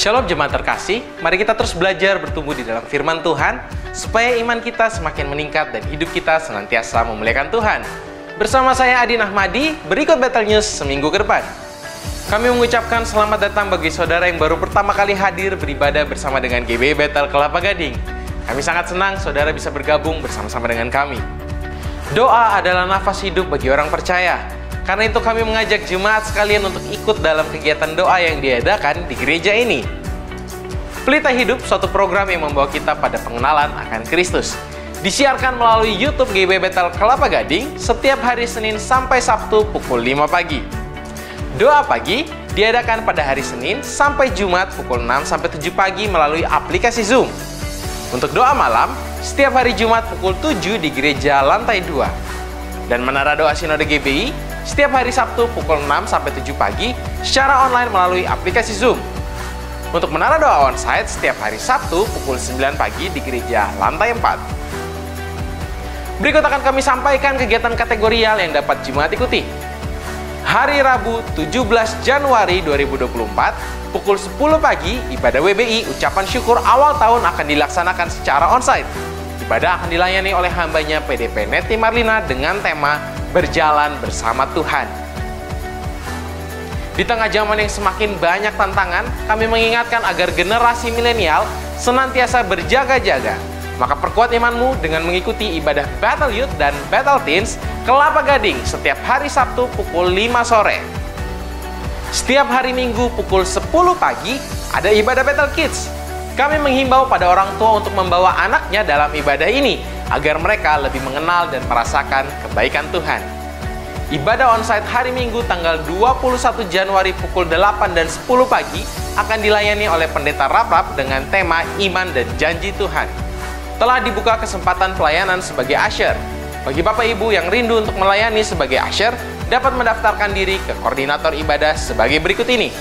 Shalom jemaat terkasih, mari kita terus belajar bertumbuh di dalam firman Tuhan, supaya iman kita semakin meningkat dan hidup kita senantiasa memuliakan Tuhan. Bersama saya Adin Ahmadi, berikut Battle News seminggu ke depan. Kami mengucapkan selamat datang bagi saudara yang baru pertama kali hadir beribadah bersama dengan GBI Battle Kelapa Gading. Kami sangat senang saudara bisa bergabung bersama-sama dengan kami. Doa adalah nafas hidup bagi orang percaya. Karena itu kami mengajak jemaat sekalian untuk ikut dalam kegiatan doa yang diadakan di gereja ini. Pelita Hidup, suatu program yang membawa kita pada pengenalan akan Kristus. Disiarkan melalui YouTube GBI Battle Kelapa Gading setiap hari Senin sampai Sabtu pukul 5 pagi. Doa pagi diadakan pada hari Senin sampai Jumat pukul 6 sampai 7 pagi melalui aplikasi Zoom. Untuk doa malam, setiap hari Jumat pukul 7 di gereja lantai 2. Dan Menara Doa Sinode GBI setiap hari Sabtu pukul 6 sampai 7 pagi secara online melalui aplikasi Zoom. Untuk Menara Doa Onsite setiap hari Sabtu pukul 9 pagi di gereja lantai 4. Berikut akan kami sampaikan kegiatan kategorial yang dapat jemaat ikuti. Hari Rabu 17 Januari 2024 pukul 10 pagi ibadah WBI ucapan syukur awal tahun akan dilaksanakan secara onsite. Ibadah akan dilayani oleh hambanya PDP Neti Marlina dengan tema Berjalan Bersama Tuhan. Di tengah zaman yang semakin banyak tantangan, kami mengingatkan agar generasi milenial senantiasa berjaga-jaga. Maka perkuat imanmu dengan mengikuti ibadah Battle Youth dan Battle Teens Kelapa Gading setiap hari Sabtu pukul 5 sore. Setiap hari Minggu pukul 10 pagi ada ibadah Battle Kids. Kami menghimbau pada orang tua untuk membawa anaknya dalam ibadah ini, agar mereka lebih mengenal dan merasakan kebaikan Tuhan. Ibadah onsite hari Minggu tanggal 21 Januari pukul 8 dan 10 pagi akan dilayani oleh Pendeta Rap-Rap dengan tema Iman dan Janji Tuhan. Telah dibuka kesempatan pelayanan sebagai usher. Bagi Bapak Ibu yang rindu untuk melayani sebagai usher, dapat mendaftarkan diri ke koordinator ibadah sebagai berikut ini.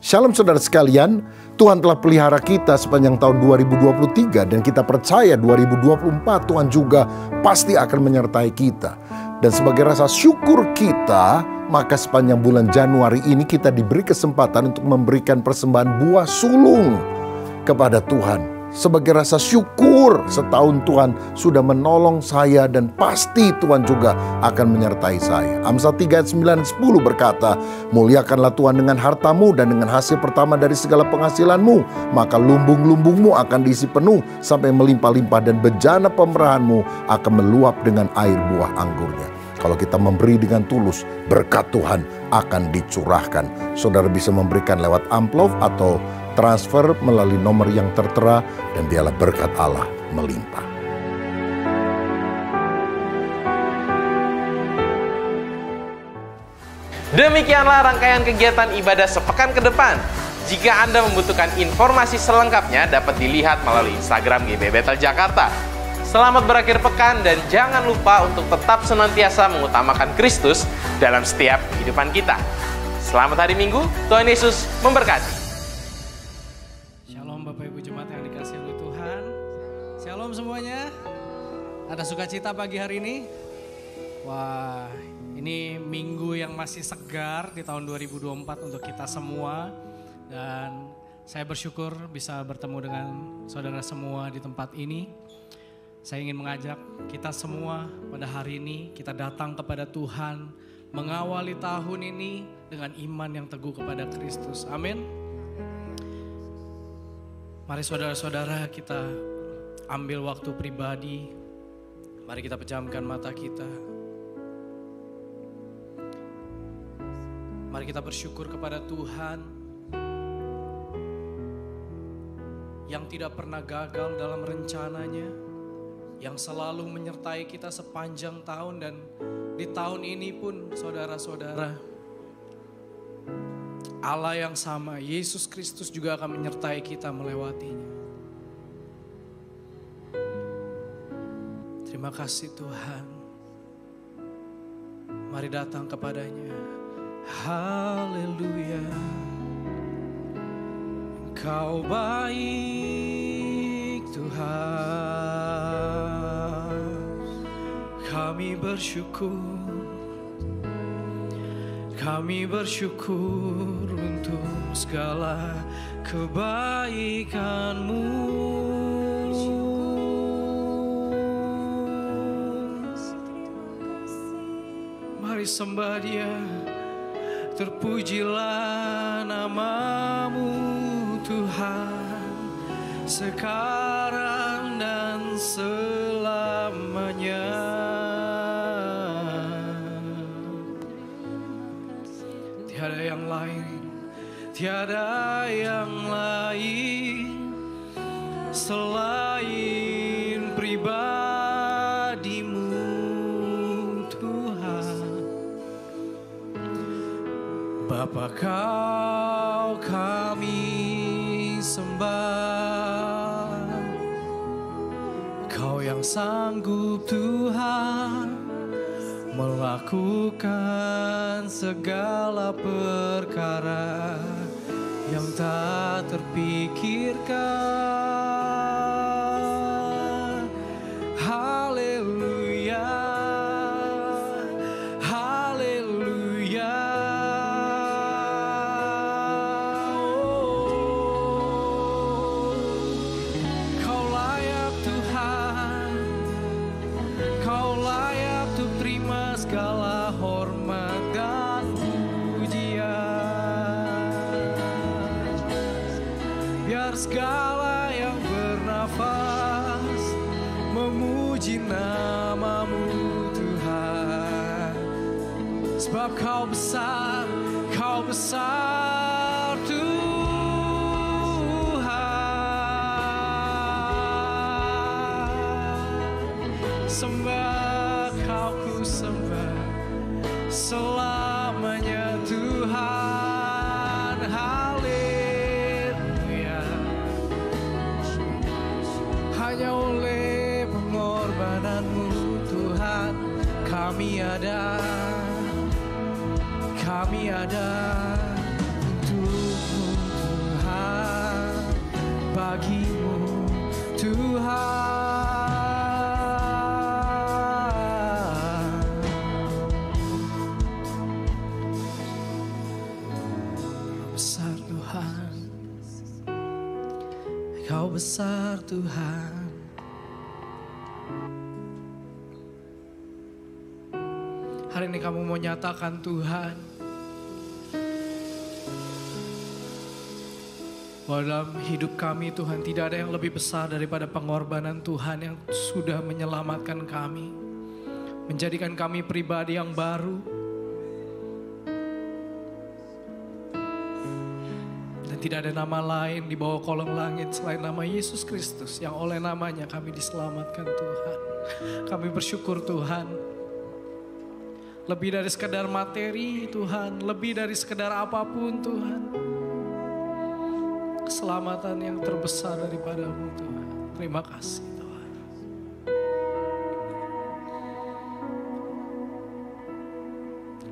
Shalom saudara sekalian, Tuhan telah pelihara kita sepanjang tahun 2023 dan kita percaya 2024 Tuhan juga pasti akan menyertai kita. Dan sebagai rasa syukur kita, maka sepanjang bulan Januari ini kita diberi kesempatan untuk memberikan persembahan buah sulung kepada Tuhan. Sebagai rasa syukur setahun Tuhan sudah menolong saya dan pasti Tuhan juga akan menyertai saya. Amsal 3 ayat 9-10 berkata, muliakanlah Tuhan dengan hartamu dan dengan hasil pertama dari segala penghasilanmu, maka lumbung-lumbungmu akan diisi penuh sampai melimpah-limpah dan bejana pemerahanmu akan meluap dengan air buah anggurnya. Kalau kita memberi dengan tulus, berkat Tuhan akan dicurahkan. Saudara bisa memberikan lewat amplop atau transfer melalui nomor yang tertera dan dialah berkat Allah melimpah. Demikianlah rangkaian kegiatan ibadah sepekan ke depan. Jika Anda membutuhkan informasi selengkapnya dapat dilihat melalui Instagram GBI Battle Jakarta. Selamat berakhir pekan dan jangan lupa untuk tetap senantiasa mengutamakan Kristus dalam setiap kehidupan kita. Selamat hari Minggu, Tuhan Yesus memberkati. Shalom Bapak Ibu Jemaat yang dikasihi oleh Tuhan. Shalom semuanya. Ada sukacita pagi hari ini? Wah, ini minggu yang masih segar di tahun 2024 untuk kita semua. Dan saya bersyukur bisa bertemu dengan saudara semua di tempat ini. Saya ingin mengajak kita semua pada hari ini kita datang kepada Tuhan. Mengawali tahun ini dengan iman yang teguh kepada Kristus. Amin. Mari saudara-saudara kita ambil waktu pribadi. Mari kita pejamkan mata kita. Mari kita bersyukur kepada Tuhan yang tidak pernah gagal dalam rencananya, yang selalu menyertai kita sepanjang tahun dan di tahun ini pun saudara-saudara, Allah yang sama, Yesus Kristus juga akan menyertai kita melewatinya. Terima kasih Tuhan. Mari datang kepadanya. Haleluya. Engkau baik Tuhan. Kami bersyukur Kami bersyukur untuk segala kebaikan-Mu. Mari sembah Dia, terpujilah nama-Mu Tuhan, sekarang dan selamanya. Tiada yang lain, tiada yang lain selain pribadi-Mu Tuhan. Bapa, Kau kami sembah, Kau yang sanggup Tuhan melakukan segala perkara yang tak terpikirkan. Haleluya, haleluya. Oh, Kau layak Tuhan, Kau layak untuk terima segala hormat dan pujian. Biar segala yang bernafas memuji nama-Mu Tuhan. Sebab Kau besar, Kau besar Tuhan. Sembah Kau ku sembah selamanya Tuhan. Haleluya. Hanya oleh pengorbanan-Mu Tuhan kami ada untuk-Mu Tuhan, bagi-Mu Tuhan. Besar Tuhan, Kau besar Tuhan. Hari ini Kamu mau nyatakan Tuhan, bahwa dalam hidup kami Tuhan tidak ada yang lebih besar daripada pengorbanan Tuhan yang sudah menyelamatkan kami, menjadikan kami pribadi yang baru. Dan tidak ada nama lain di bawah kolong langit selain nama Yesus Kristus, yang oleh namanya kami diselamatkan Tuhan. Kami bersyukur Tuhan, lebih dari sekedar materi Tuhan, lebih dari sekedar apapun Tuhan, keselamatan yang terbesar daripada-Mu Tuhan. Terima kasih Tuhan.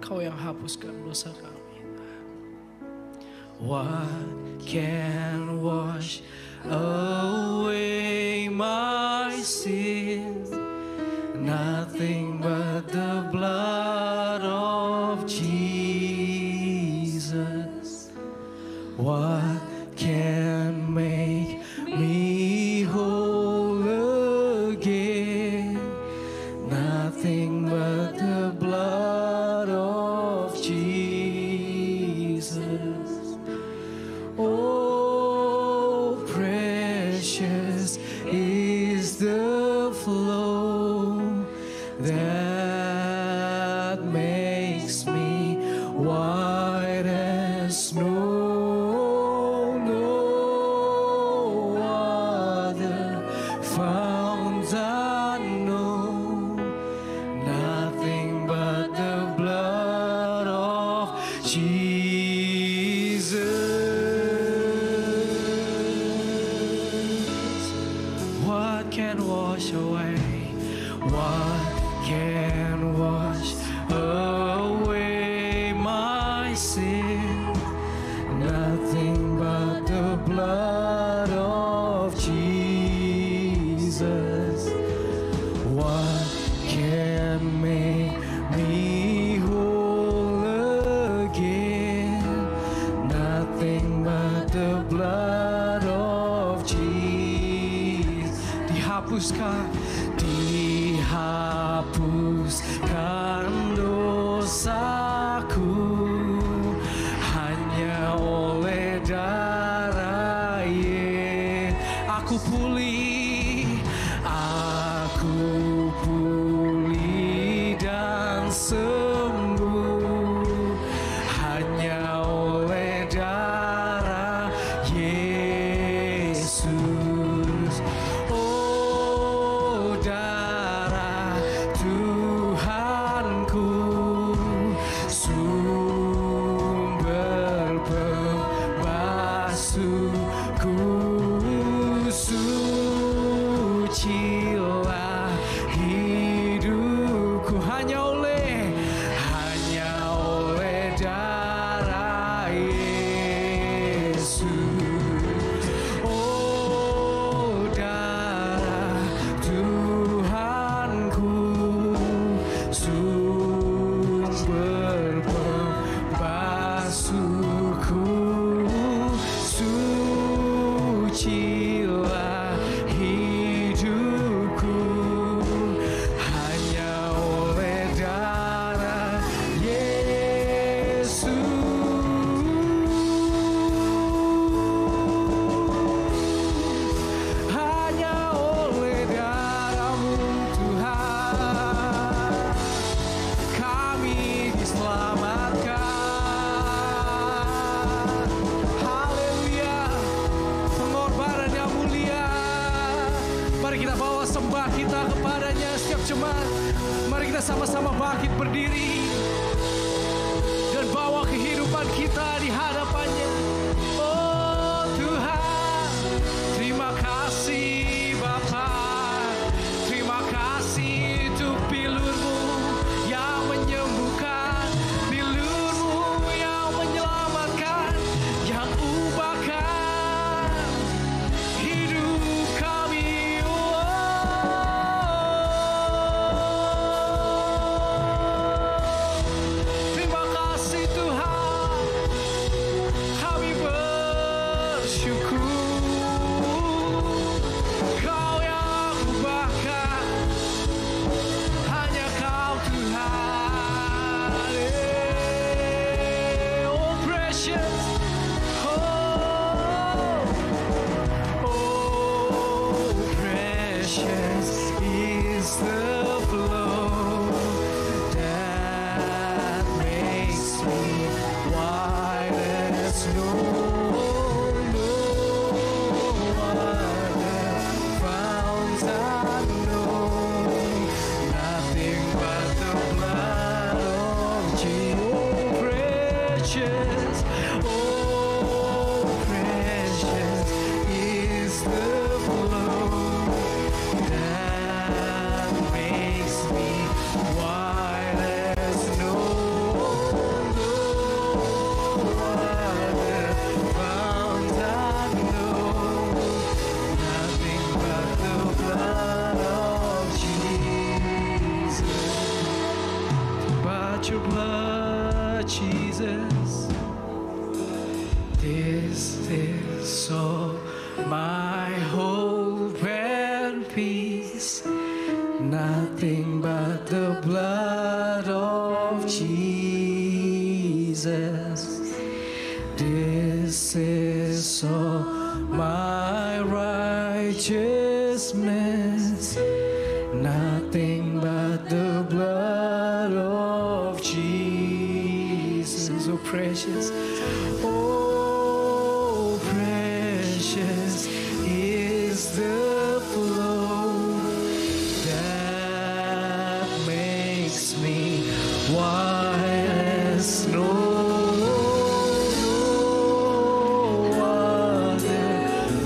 Kau yang hapuskan dosa kami Tuhan. What can wash away my sin? Nothing but the blood of Jesus. What can make me whole again? Nothing but the blood of Jesus. Oh, precious is the flow that makes me white as snow. No other fount I know, nothing but the blood of Jesus. What can wash away? What can wash away my sin? Nothing but the blood of Jesus. What can make me whole dihapuskan dosaku hanya oleh darah Yesus. Aku pulih dan sembuh hanya oleh darah Yesus. Oh, darah Tuhanku, sumber pembasuhku, sucilah hidupku hanya oleh darah Yesus. Oh, darah Tuhanku, sumber pembasuhku, sucilah hidupku hanya oleh darah Yesus. Hanya oleh darah-Mu Tuhan kami diselamatkan. Haleluya, pengorbanan yang mulia. Mari kita bawa sembah kita kepadanya setiap jemaat. Mari kita sama-sama bangkit berdiri dan bawa kehidupan kita di hadapannya. Oh Tuhan, terima kasih Bapa, terima kasih untuk pilur-Mu yang menyembuhkan, pilur-Mu yang menyelamatkan, yang ubahkan hidup kami. Terima kasih Tuhan, kami bersyukur. Kau yang ubahkan, hanya Kau Tuhan. Oh precious, oh precious is the flow that makes me white as snow. No other fount I know, nothing but the blood of Jesus. Oh precious is the flow that makes me white as snow. No other fount I know, nothing but the blood of Jesus. But your blood, Jesus, this is all my hope and peace. Nothing but the blood of Jesus. This is all my righteousness. Nothing but the blood of Jesus. Oh precious, oh precious is the flow that makes me white as snow. No other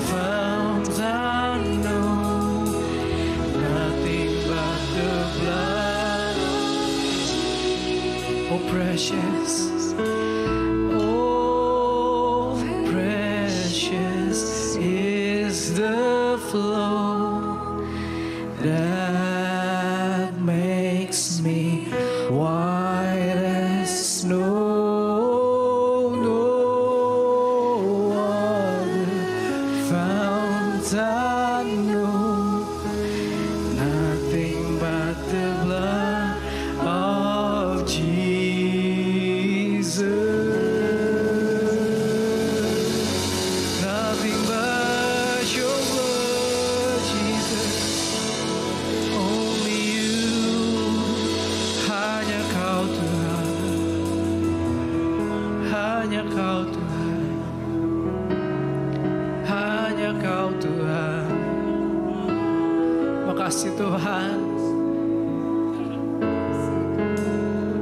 fount I know, nothing but the blood. Oh precious, oh precious is the flow that makes me white as snow. No other fount I know, Terima kasih Tuhan.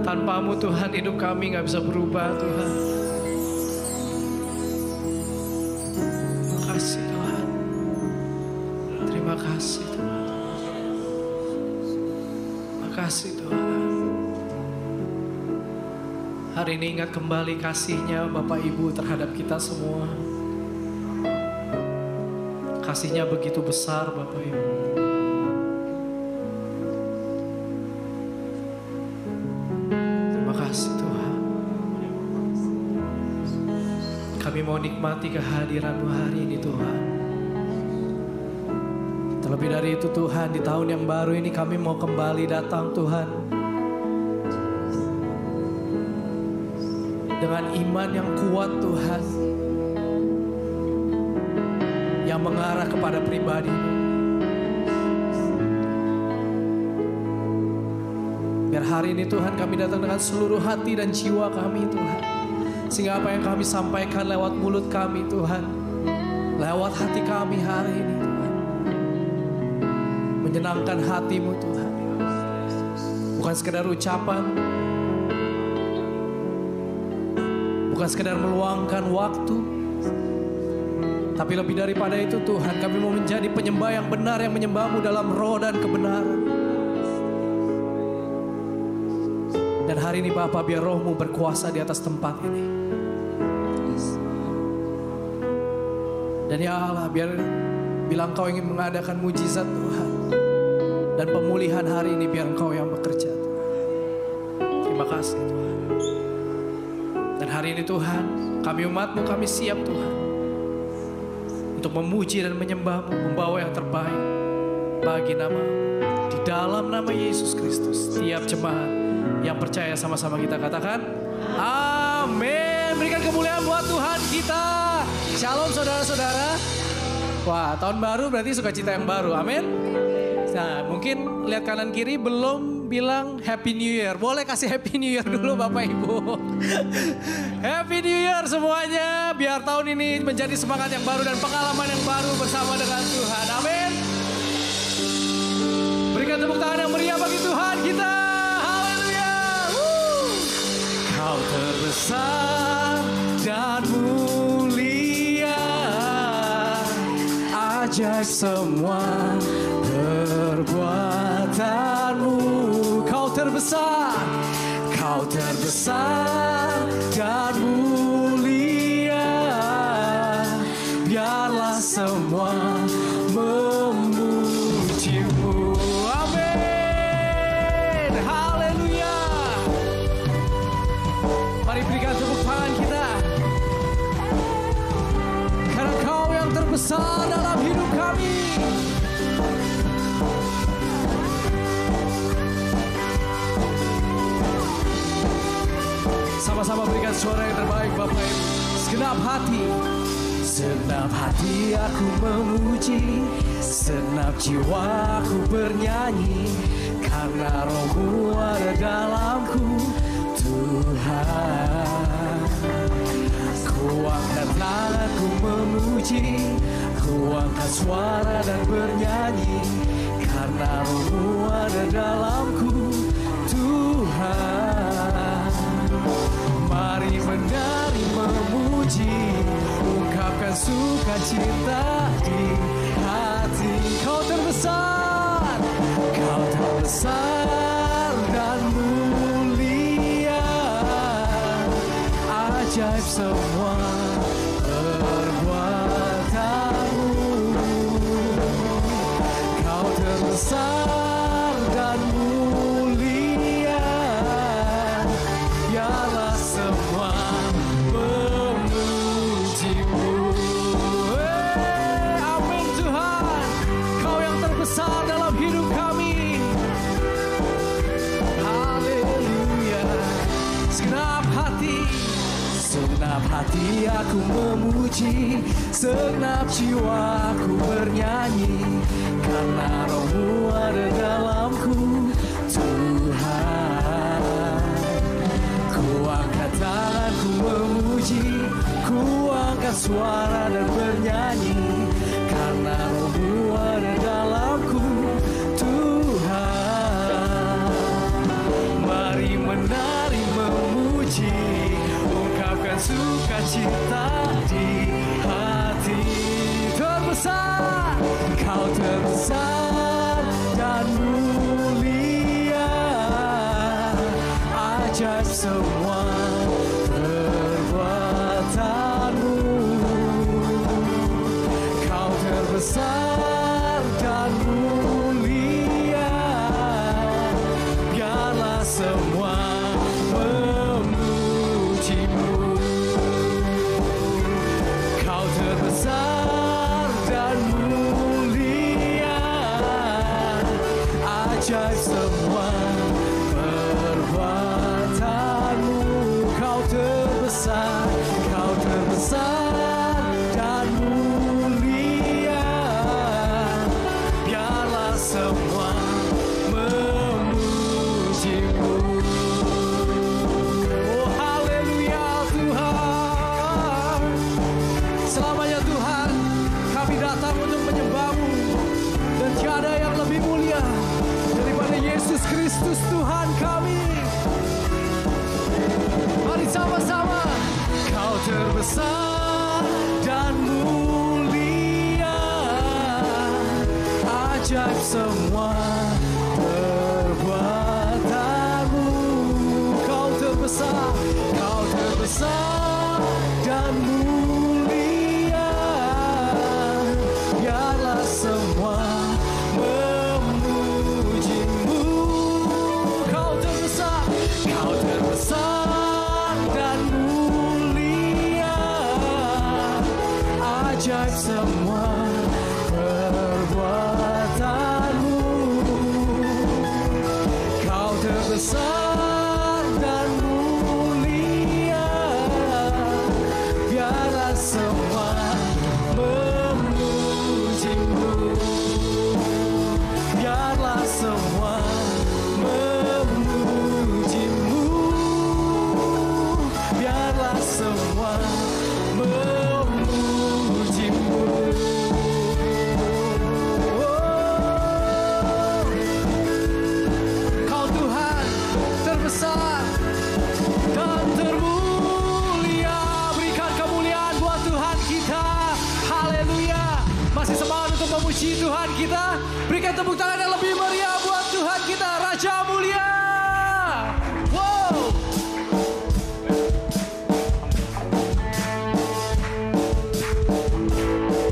Tanpamu Tuhan hidup kami gak bisa berubah Tuhan. Terima kasih Tuhan. Terima kasih Tuhan. Terima kasih Tuhan. Hari ini ingat kembali kasih-Nya Bapak Ibu terhadap kita semua. Kasih-Nya begitu besar Bapak Ibu. Terima kasih Tuhan. Kami mau nikmati kehadiran-Mu hari ini Tuhan. Terlebih dari itu Tuhan, di tahun yang baru ini kami mau kembali datang Tuhan. Dengan iman yang kuat Tuhan. Yang mengarah kepada pribadi-Mu. Biar hari ini Tuhan kami datang dengan seluruh hati dan jiwa kami Tuhan. Sehingga apa yang kami sampaikan lewat mulut kami Tuhan. Lewat hati kami hari ini Tuhan. Menyenangkan hati-Mu Tuhan. Bukan sekedar ucapan. Bukan sekedar meluangkan waktu. Tapi lebih daripada itu Tuhan, kami mau menjadi penyembah yang benar, yang menyembah-Mu dalam roh dan kebenaran. Dan hari ini Bapa, biar roh-Mu berkuasa di atas tempat ini. Dan ya Allah, biar bila Engkau ingin mengadakan mujizat Tuhan. Dan pemulihan hari ini biar Engkau yang bekerja Tuhan. Terima kasih Tuhan. Dan hari ini Tuhan, kami umat-Mu, kami siap Tuhan. Untuk memuji dan menyembah-Mu, membawa yang terbaik bagi nama-Mu. Di dalam nama Yesus Kristus, setiap jemaat yang percaya sama-sama kita katakan, amin. Berikan kemuliaan buat Tuhan kita. Shalom saudara-saudara. Wah, tahun baru berarti sukacita yang baru, amin. Nah, mungkin lihat kanan kiri belum bilang Happy New Year. Boleh kasih Happy New Year dulu Bapak Ibu. Happy New Year semuanya. Biar tahun ini menjadi semangat yang baru dan pengalaman yang baru bersama dengan Tuhan. Amin. Berikan tepuk tangan yang meriah bagi Tuhan kita. Haleluya. Kau terbesar dan mulia. Ajaib semua perbuatanmu. Kau terbesar dan mulia. Biarlah semua memuji-Mu. Amin. Haleluya. Mari berikan tepuk tangan kita. Karena Kau yang terbesar dalam hidup kami. Sama-sama berikan suara yang terbaik Bapak Ibu. Segenap hati aku memuji, segenap jiwa aku bernyanyi, karena Roh-Mu ada dalamku Tuhan. Ku angkat tanganku memuji, ku angkat suara dan bernyanyi, karena Roh-Mu ada dalamku Tuhan. Mari menari memuji, ungkapkan sukacita di hati. Kau terbesar dan mulia. Ajaib semua perbuatanmu. Kau terbesar dan mulia. Biarlah semua memuji-Mu. Amin Tuhan. Kau yang terbesar dalam hidup kami. Haleluya. Segenap hati aku memuji, segenap jiwa aku bernyanyi, karena Roh-Mu ada dalamku Tuhan. Ku angkat tanganku memuji, ku angkat suara dan bernyanyi, karena Roh-Mu ada dalamku semua perbuatanmu. Kau terbesar dan mulia, biarlah semua memujimu. Kau terbesar dan mulia, ajaib semua perbuatanmu. Kau terbesar dan mulia, biarlah semua memujimu. Oh haleluya Tuhan, selamanya Tuhan kami datang untuk menyembah-Mu, dan tiada yang lebih mulia daripada Yesus Kristus Tuhan kami. Mari sama-sama. Kau terbesar dan mulia, ajaib semua perbuatanmu. Kau terbesar dan mulia, biarlah semua memujimu. Kau terbesar dan mulia, ajaib semua perbuatanmu. Kau terbesar dan mulia, biarlah semua memujimu. Biarlah semua memujimu. Biarlah semua memujimu. Kau Tuhan terbesar dan termulia. Berikan kemuliaan buat Tuhan kita. Haleluya. Masih semangat untuk memuji Tuhan kita. Berikan tepuk tangan yang lebih meriah buat Tuhan kita, Raja mulia. Wow.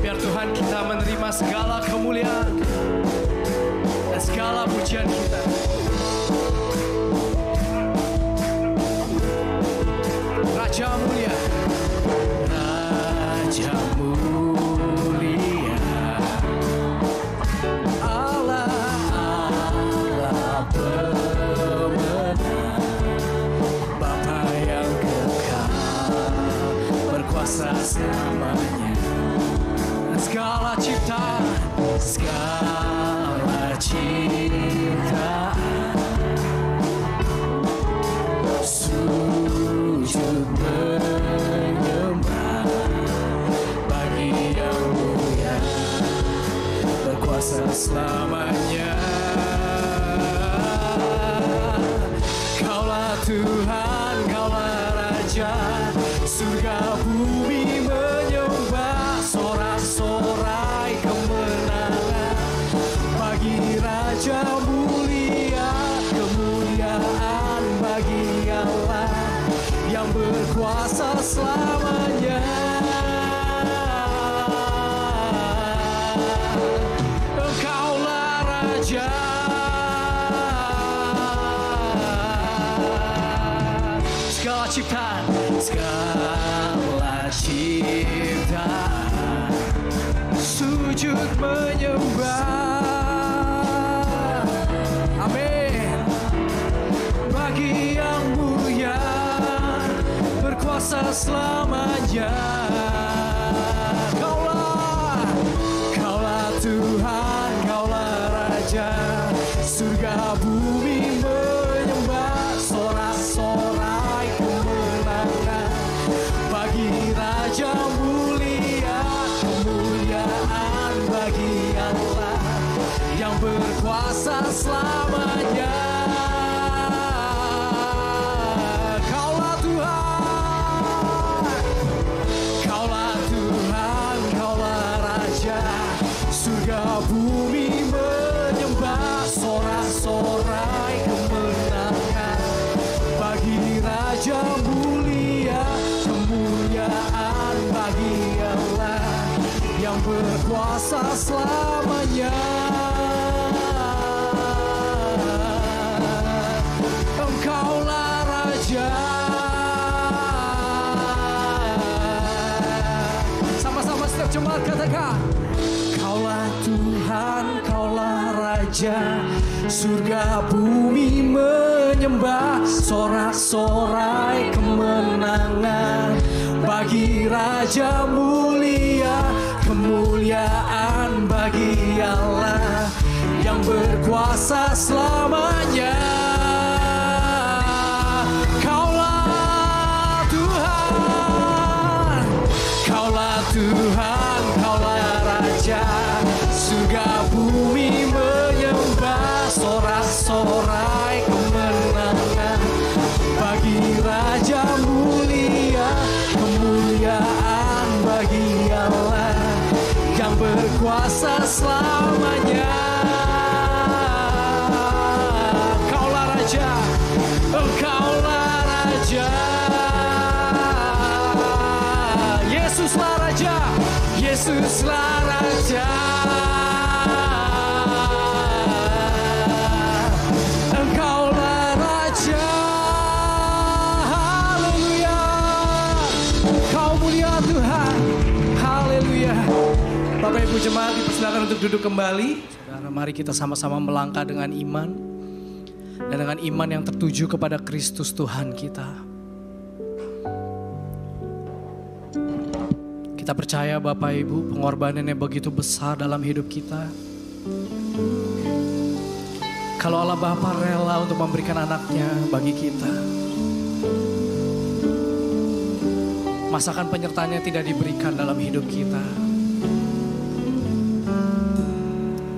Biar Tuhan kita menerima segala kemuliaan dan segala pujian kita. Raja mulia, Raja mulia, Allah pemenang, Bapa yang kekal, berkuasa selamanya. Segala ciptaan sujud menyembah bagi yang mulia, berkuasa selamanya. Kaulah Tuhan, Kaulah Raja, surga bumi menyembah, sorak-sorai kemenangan bagi Raja mulia, kemuliaan bagi Allah yang berkuasa selamanya. Engkaulah Raja, segala ciptaan sujud menyembah. Amin. Bagi yang mulia, berkuasa selamanya. Kaulah Tuhan, Kaulah Raja, surga bumi menyembah, sorak-sorai kemenangan bagi Raja mulia, kemuliaan bagi Allah yang berkuasa selamanya. Kaulah Tuhan, Kaulah Tuhan, Kaulah Raja, surga bumi menyembah, sorak-sorai kemenangan bagi Raja Raja mulia, kemuliaan bagi Allah yang berkuasa selamanya. Engkaulah Raja. Sama-sama setiap jemaat katakan, Kaulah Tuhan, Kaulah Raja. Surga bumi menyembah, sorak-sorai kemenangan bagi Raja mulia, kemuliaan bagi Allah yang berkuasa selamanya. Kaulah Tuhan, Kaulah Tuhan, Kaulah Raja. Surga bumi menyembah, sorak-sorai kemenangan bagi Raja mulia, kemuliaan bagi Allah yang berkuasa selamanya. Kaulah Raja, Engkaulah Raja. Yesuslah Raja, Yesuslah Raja. Engkaulah Raja. Haleluya. Kau mulia Tuhan. Haleluya. Bapak Ibu jemaat dipersilakan untuk duduk kembali. Saudara, mari kita sama-sama melangkah dengan iman. Dan dengan iman yang tertuju kepada Kristus Tuhan kita. Kita percaya Bapak Ibu pengorbanannya begitu besar dalam hidup kita. Kalau Allah Bapa rela untuk memberikan anaknya bagi kita, masakan penyertaannya tidak diberikan dalam hidup kita.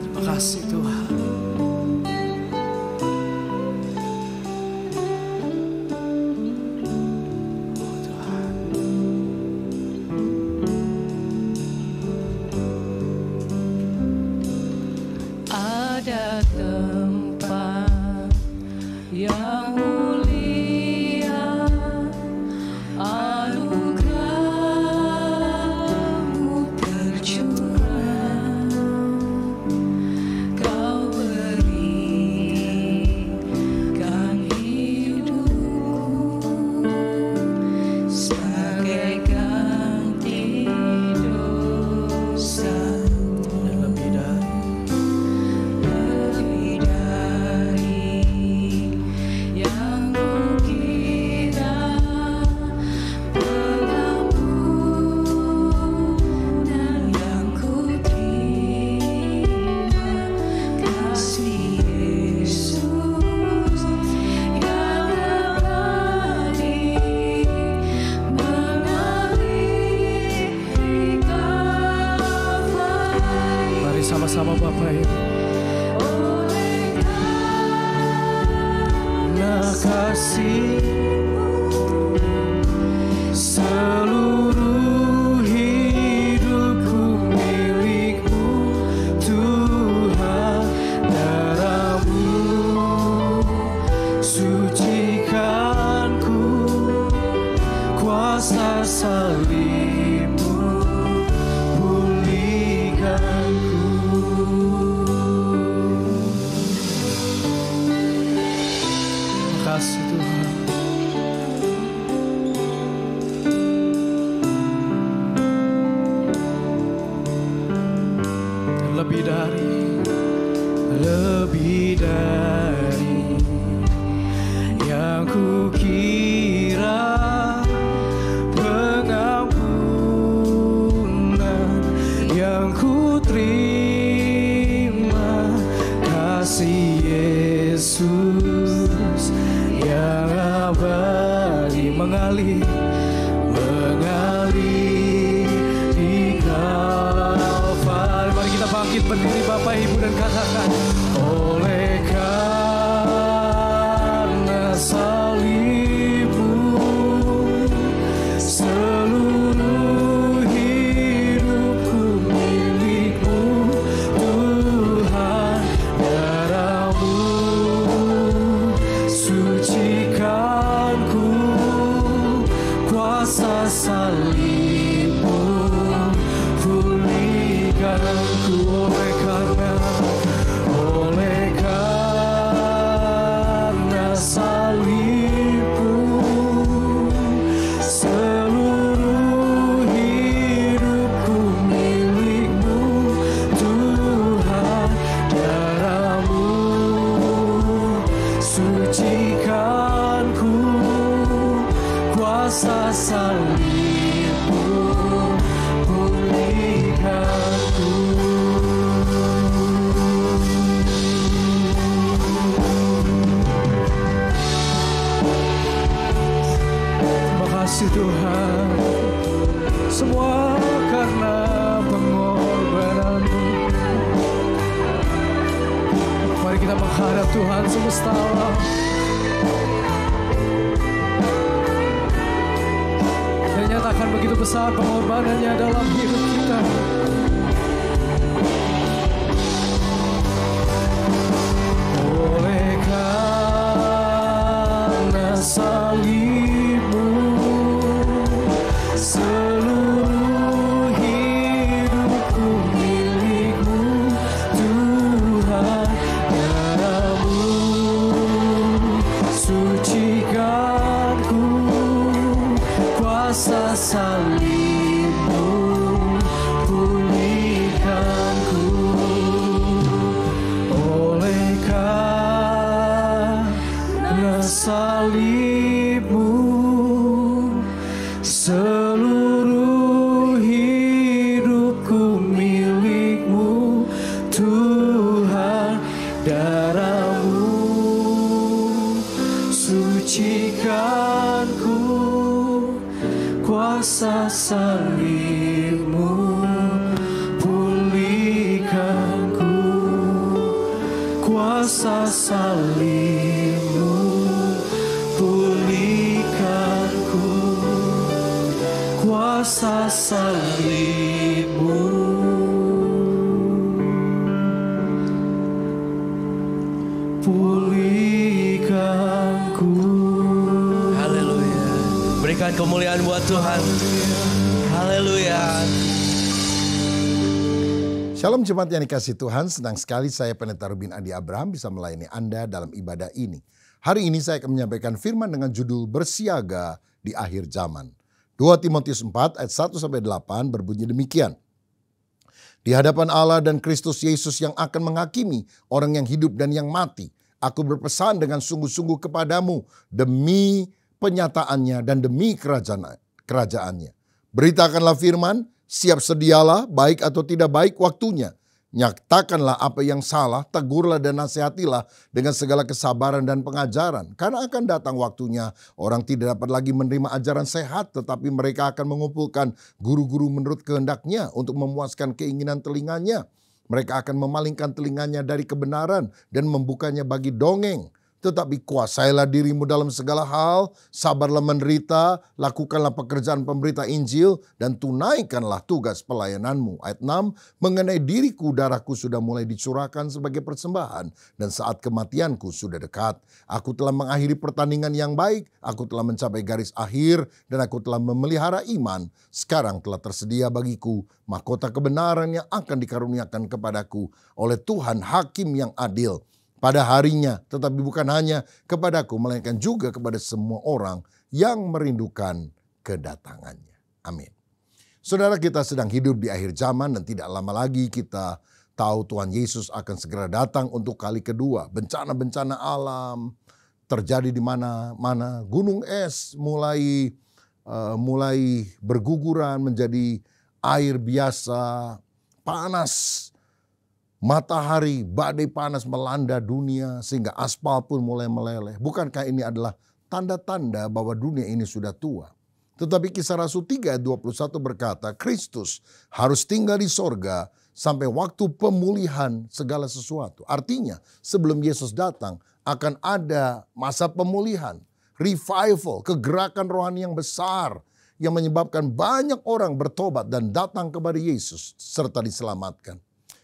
Terima kasih Tuhan. Ada tempat yang mulia, anugerah-Mu tercurah, Kau berikan hidupku sebagai ganti dosa. Sama Bapak Ibu. Nah kasih-Mu seluruh hidupku milik-Mu Tuhan. Darah-Mu sucikanku, kuasa salib-Mu pulihkanku. Kasih Tuhan. Lebih dari yang kukira, pengampunan yang kuterima, kasih Yesus yang abadi mengalir di Kalvari. Mari kita bangkit berdiri Bapak Ibu dan katakan, oleh karena salib-Mu seluruh hidupku milik-Mu Tuhan. Darah-Mu sucikanku, kita menghadap Tuhan semesta alam. Dan nyatakan begitu besar pengorbanannya dalam hidup kita. Oleh karena salib-Mu, seluruh hidupku milik-Mu, Tuhan. Darah-Mu sucikanku, kuasa salib-Mu pulihkanku. Oleh karena salib-Mu, seluruh hidupku milik-Mu, Tuhan. Darah-Mu sucikanku, kuasa salib-Mu pulihkanku. Kuasa salib-Mu pulihkanku. Kuasa salib-Mu. Pulihkanku. Haleluya. Berikan kemuliaan buat Tuhan. Haleluya. Shalom jemaat yang dikasihi Tuhan, senang sekali saya Pendeta Ruben Adi Abraham bisa melayani Anda dalam ibadah ini. Hari ini saya akan menyampaikan firman dengan judul Bersiaga di Akhir Zaman. 2 Timotius 4 ayat 1-8 berbunyi demikian. Di hadapan Allah dan Kristus Yesus yang akan menghakimi orang yang hidup dan yang mati, aku berpesan dengan sungguh-sungguh kepadamu demi penyataannya dan demi kerajaannya. Beritakanlah firman, siap sedialah, baik atau tidak baik waktunya. Nyatakanlah apa yang salah, tegurlah dan nasihatilah dengan segala kesabaran dan pengajaran. Karena akan datang waktunya orang tidak dapat lagi menerima ajaran sehat, tetapi mereka akan mengumpulkan guru-guru menurut kehendaknya untuk memuaskan keinginan telinganya. Mereka akan memalingkan telinganya dari kebenaran dan membukanya bagi dongeng. Tetapi kuasailah dirimu dalam segala hal, sabarlah menderita, lakukanlah pekerjaan pemberita Injil, dan tunaikanlah tugas pelayananmu. Ayat 6, mengenai diriku darahku sudah mulai dicurahkan sebagai persembahan, dan saat kematianku sudah dekat. Aku telah mengakhiri pertandingan yang baik, aku telah mencapai garis akhir, dan aku telah memelihara iman. Sekarang telah tersedia bagiku mahkota kebenaran yang akan dikaruniakan kepadaku oleh Tuhan Hakim yang adil pada harinya, tetapi bukan hanya kepadaku, melainkan juga kepada semua orang yang merindukan kedatangannya. Amin. Saudara, kita sedang hidup di akhir zaman dan tidak lama lagi kita tahu Tuhan Yesus akan segera datang untuk kali kedua. Bencana-bencana alam terjadi di mana-mana. Gunung es mulai berguguran menjadi air biasa, panas. Matahari, badai panas melanda dunia sehingga aspal pun mulai meleleh. Bukankah ini adalah tanda-tanda bahwa dunia ini sudah tua? Tetapi Kisah Rasul 3 ayat 21 berkata, Kristus harus tinggal di sorga sampai waktu pemulihan segala sesuatu. Artinya sebelum Yesus datang akan ada masa pemulihan, revival, kegerakan rohani yang besar yang menyebabkan banyak orang bertobat dan datang kepada Yesus serta diselamatkan.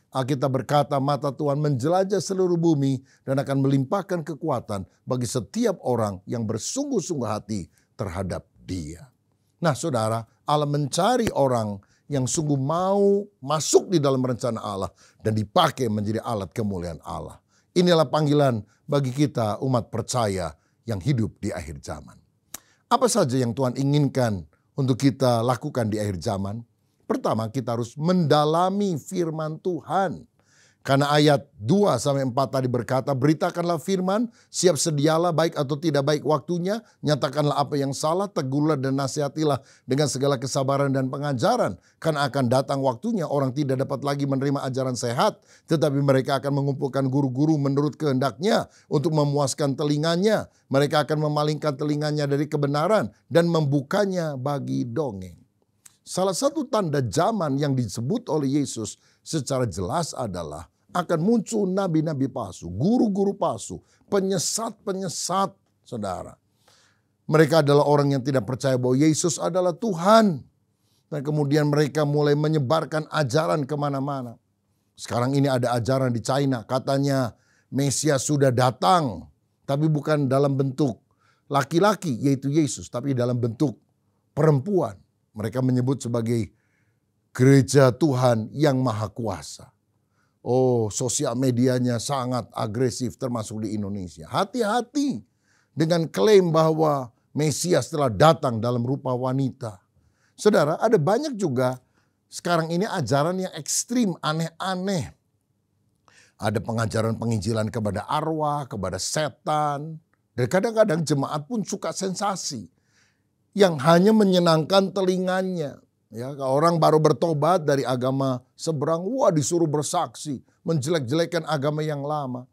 Alkitab berkata mata Tuhan menjelajah seluruh bumi dan akan melimpahkan kekuatan bagi setiap orang yang bersungguh-sungguh hati terhadap Dia. Nah saudara, Allah mencari orang yang sungguh mau masuk di dalam rencana Allah dan dipakai menjadi alat kemuliaan Allah. Inilah panggilan bagi kita umat percaya yang hidup di akhir zaman. Apa saja yang Tuhan inginkan untuk kita lakukan di akhir zaman? Pertama, kita harus mendalami firman Tuhan. Karena ayat 2-4 tadi berkata, beritakanlah firman, siap sedialah baik atau tidak baik waktunya, nyatakanlah apa yang salah, tegurlah dan nasihatilah dengan segala kesabaran dan pengajaran. Karena akan datang waktunya orang tidak dapat lagi menerima ajaran sehat, tetapi mereka akan mengumpulkan guru-guru menurut kehendaknya untuk memuaskan telinganya. Mereka akan memalingkan telinganya dari kebenaran dan membukanya bagi dongeng. Salah satu tanda zaman yang disebut oleh Yesus secara jelas adalah akan muncul nabi-nabi palsu, guru-guru palsu, penyesat-penyesat, saudara. Mereka adalah orang yang tidak percaya bahwa Yesus adalah Tuhan. Dan kemudian mereka mulai menyebarkan ajaran kemana-mana. Sekarang ini ada ajaran di China, katanya Mesias sudah datang. Tapi bukan dalam bentuk laki-laki, yaitu Yesus. Tapi dalam bentuk perempuan. Mereka menyebut sebagai gereja Tuhan yang maha kuasa. Oh, sosial medianya sangat agresif termasuk di Indonesia. Hati-hati dengan klaim bahwa Mesias telah datang dalam rupa wanita. Saudara, ada banyak juga sekarang ini ajaran yang ekstrim, aneh-aneh. Ada pengajaran penginjilan kepada arwah, kepada setan. Dan kadang-kadang jemaat pun suka sensasi yang hanya menyenangkan telinganya. Ya, orang baru bertobat dari agama seberang, wah disuruh bersaksi, menjelek-jelekan agama yang lama.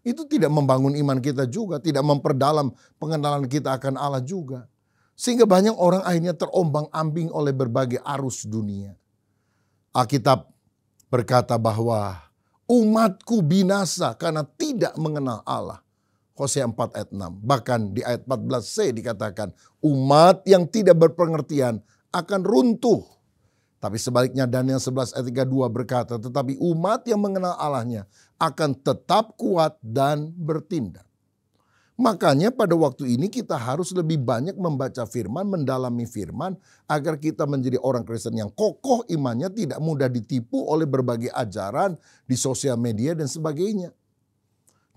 Itu tidak membangun iman kita juga, tidak memperdalam pengenalan kita akan Allah juga. Sehingga banyak orang akhirnya terombang-ambing oleh berbagai arus dunia. Alkitab berkata bahwa umatku binasa karena tidak mengenal Allah. Hosea 4 ayat 6. Bahkan di ayat 14c dikatakan umat yang tidak berpengertian akan runtuh. Tapi sebaliknya Daniel 11 ayat 32 berkata, tetapi umat yang mengenal Allahnya akan tetap kuat dan bertindak. Makanya pada waktu ini kita harus lebih banyak membaca firman, mendalami firman, agar kita menjadi orang Kristen yang kokoh imannya, tidak mudah ditipu oleh berbagai ajaran di sosial media dan sebagainya.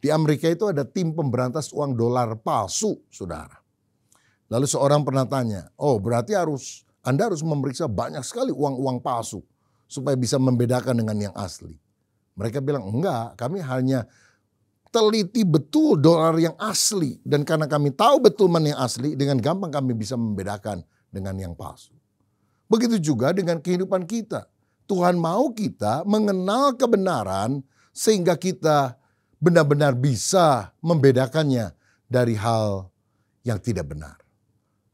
Di Amerika itu ada tim pemberantas uang dolar palsu, saudara. Lalu seorang pernah tanya, oh berarti Anda harus memeriksa banyak sekali uang-uang palsu supaya bisa membedakan dengan yang asli. Mereka bilang, enggak, kami hanya teliti betul dolar yang asli. Dan karena kami tahu betul mana yang asli, dengan gampang kami bisa membedakan dengan yang palsu. Begitu juga dengan kehidupan kita. Tuhan mau kita mengenal kebenaran sehingga kita benar-benar bisa membedakannya dari hal yang tidak benar.